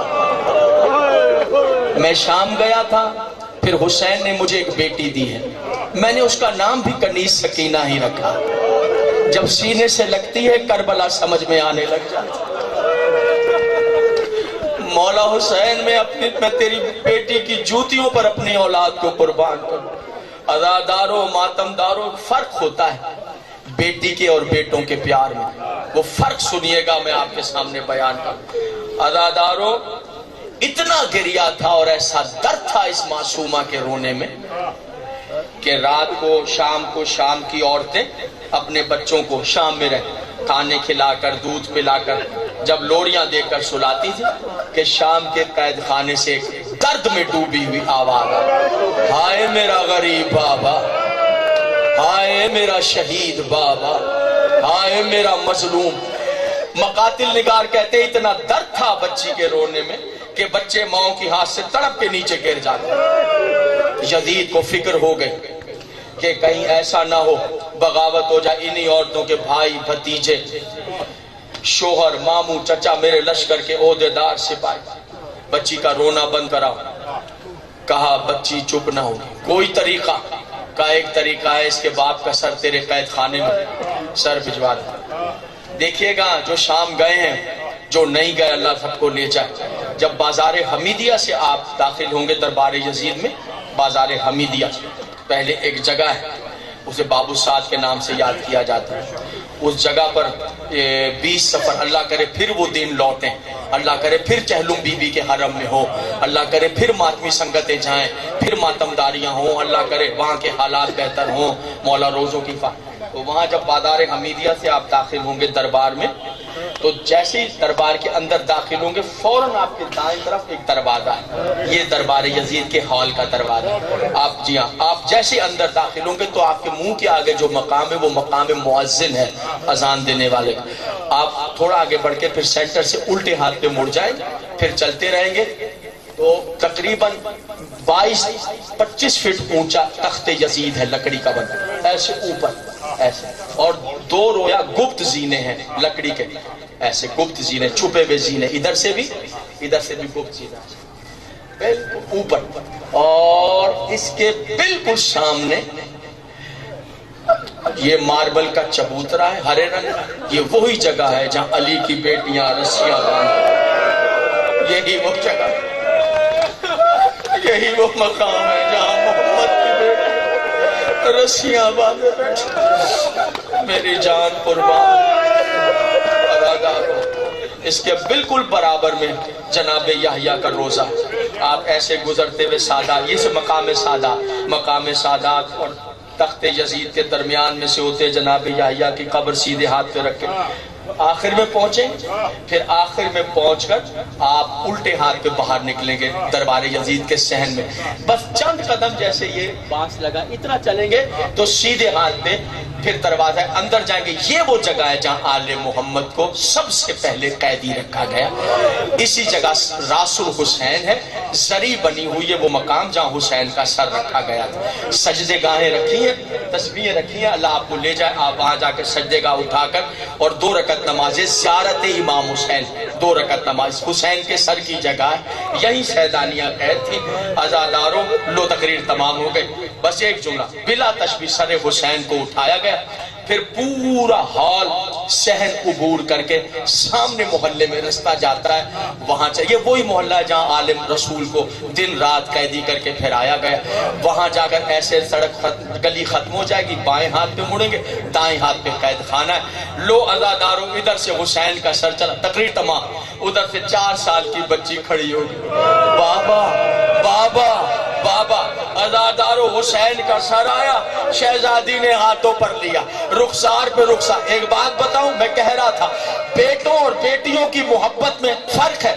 میں شام گیا تھا، پھر حسین نے مجھے ایک بیٹی دی ہے، میں نے اس کا نام بھی کنیز سکینہ ہی رکھا۔ جب سینے سے لگتی ہے کربلا سمجھ میں آنے لگ جاتا۔ مولا حسین میں تیری بیٹی کی جوتیوں پر اپنی اولاد کو قربان کروں۔ عزادارو ماتمدارو، فرق ہوتا ہے بیٹی کے اور بیٹوں کے پیار میں، وہ فرق سنیے گا، میں آپ کے سامنے بیان کروں۔ عزادارو، اتنا گریا تھا اور ایسا درد تھا اس معصومہ کے رونے میں کہ رات کو شام کی عورتیں اپنے بچوں کو شام میں کھانے کھلا کر دودھ پلا کر جب لوریاں دے کر سلاتی تھی کہ شام کے قید خانے سے ایک درد میں ڈوبی ہوئی آواز آئی، ہائے میرا غریب بابا، ہائے میرا شہید بابا، ہائے میرا مظلوم۔ مقاتل نگار کہتے اتنا درد تھا بچی کے رونے میں کہ بچے ماؤں کی ہاتھ سے تڑپ کے نیچے گر جاتے۔ یزید کو فکر ہو گئی کہ کہیں ایسا نہ ہو بغاوت ہو جائے، انہی عورتوں کے بھائی بھتیجے شوہر ماموں چچا میرے لشکر کے عہدیدار سپاہی بچی کا رونا بند کراؤ۔ کہا بچی چپ نہ ہوگی، کوئی طریقہ کا ایک طریقہ ہے، اس کے باپ کا سر تیرے قید خانے میں سر بھجوا دے۔ دیکھیے گا جو شام گئے ہیں، جو نہیں گئے اللہ سب کو لے جائے۔ جب بازار حمیدیہ سے آپ داخل ہوں گے دربار یزید میں، بازار حمیدیہ پہلے ایک جگہ ہے، اسے بابو سعد کے نام سے یاد کیا جاتا ہے۔ اس جگہ پر 20 سفر، اللہ کرے پھر وہ دن لوٹیں، اللہ کرے پھر چہلم بی بی کے حرم میں ہو، اللہ کرے پھر ماتمی سنگتیں جائیں، پھر ماتمداریاں ہوں، اللہ کرے وہاں کے حالات بہتر ہوں، مولا روزوں کی تو وہاں جب بازار حمیدیہ سے آپ داخل ہوں گے دربار میں، تو جیسے ہی دربار کے اندر داخل ہوں گے فوراً آپ کے دائیں طرف ایک دروازہ ہے، یہ دربار یزید کے ہال کا دروازہ ہے۔ آپ جی ہاں، آپ جیسے اندر داخل ہوں گے تو آپ کے منہ کے آگے جو مقام ہے وہ مقام مؤذن ہے، اذان دینے والے۔ آپ تھوڑا آگے بڑھ کے پھر سینٹر سے الٹے ہاتھ پہ مڑ جائیں، پھر چلتے رہیں گے تو تقریباً 22-25 فٹ اونچا تخت یزید ہے، لکڑی کا بنا، ایسے اوپر ایسے، اور 2 رویا گپت زینے ہیں لکڑی کے، ایسے گپت زینے، چھپے ہوئے زینے، ادھر سے بھی گپت زینے بالکل اوپر، اور اس کے بالکل سامنے یہ ماربل کا چبوترا ہے ہرے رنگ، یہ وہی جگہ ہے جہاں علی کی بیٹیاں رسیاں باندھ، یہی وہ جگہ، یہی وہ مقام ہے جہاں محمد کی بیٹی رسیاں باندھے بیٹھے، میری جان قربان۔ اس کے بالکل برابر میں جناب یحییٰ کا روزہ، آپ ایسے گزرتے ہوئے سادات، یہ سے مقام سادات اور تخت یزید کے درمیان میں سے ہوتے جناب یحییٰ کی قبر سیدھے ہاتھ پہ رکھے آخر میں پہنچیں، پھر آخر میں پہنچ کر آپ الٹے ہاتھ پہ باہر نکلیں گے دربار یزید کے صحن میں، بس چند قدم جیسے یہ بانس لگا اتنا چلیں گے تو سیدھے ہاتھ پہ پھر دروازہ ہے، اندر جائیں گے، یہ وہ جگہ ہے جہاں آل محمد کو سب سے پہلے قیدی رکھا گیا، اسی جگہ راس الحسین ہے، زری بنی ہوئی ہے وہ مقام جہاں حسین کا سر رکھا گیا تھا، سجدے گاہیں رکھی ہیں، تسبیحیں رکھی ہیں، اللہ آپ کو لے جائے، آپ وہاں جا کے سجدے گاہ اٹھا کر اور 2 رکعت نمازیں، زیارت امام حسین، 2 رکعت نماز، حسین کے سر کی جگہ ہے، یہی سیدانیہ قید تھی۔ عزاداروں لو تقریر تمام ہو گئی، بس ایک جملہ، بلا تشبیہ سر حسین کو اٹھایا گیا، پھر پورا ہال صحن عبور کر کے سامنے محلے میں رستہ جاتا ہے، وہاں چاہیے وہی محلہ ہے جہاں عالم رسول کو دن رات قیدی کر کے پھر آیا گیا، وہاں جا کر ایسے سڑک گلی ختم ہو جائے گی، بائیں ہاتھ پہ مڑیں گے، دائیں ہاتھ پہ قید خانہ ہے، لو عزاداروں ادھر سے حسین کا سر چلا، تقریر تمام، ادھر سے 4 سال کی بچی کھڑی ہوگی، بابا بابا بابا، عزادارو حسین کا سر آیا، شہزادی نے ہاتھوں پر لیا، رخسار پہ رخسار۔ ایک بات بتاؤں، میں کہہ رہا تھا بیٹوں اور بیٹیوں کی محبت میں فرق ہے،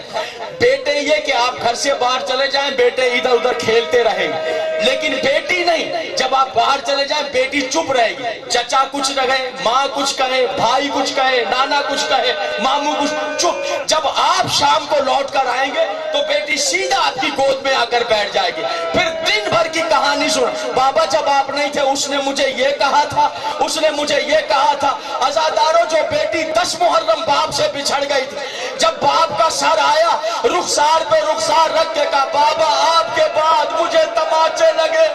بیٹے یہ کہ آپ گھر سے باہر چلے جائیں بیٹے ادھر ادھر کھیلتے رہیں گے، لیکن بیٹی نہیں، جب آپ باہر چلے جائیں بیٹی چپ رہے گی، چچا کچھ کہے، ماں کچھ کہے، بھائی کچھ کہے، نانا کچھ کہے، ماموں کچھ، چپ۔ جب آپ شام کو لوٹ کر آئیں گے تو بیٹی سیدھا آپ کی گود میں آ کر بیٹھ جائے گی، پھر دن بھر کی کہانی سن، بابا جب آپ نہیں تھے اس نے مجھے یہ کہا تھا، اس نے مجھے یہ کہا تھا۔ عزاداروں، جو بیٹی 10 محرم باپ سے بچھڑ گئی تھی، جب باپ کا سر آیا رخسار پہ رخسار رکھ کے کہا بابا آپ کے بعد مجھے تماچے لگے،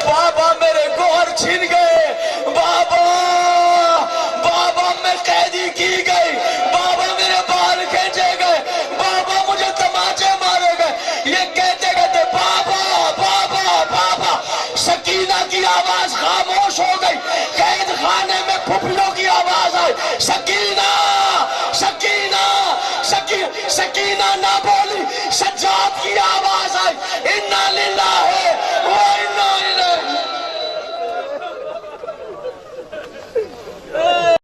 بابا میرے گوہر چھن گئے، بابا بابا میں قیدی کی گئی، بابا میرے بال کھینچے گئے، بابا مجھے تماچے مارے گئے۔ یہ کہتے کہتے بابا بابا بابا، سکینہ کی آواز خاموش ہو گئی، قید خانے میں پھپھیوں کی آواز آئی، سکینہ سکینہ سکینہ، سکینہ نہ بولی، سجاد کی آواز آئی، انا للہ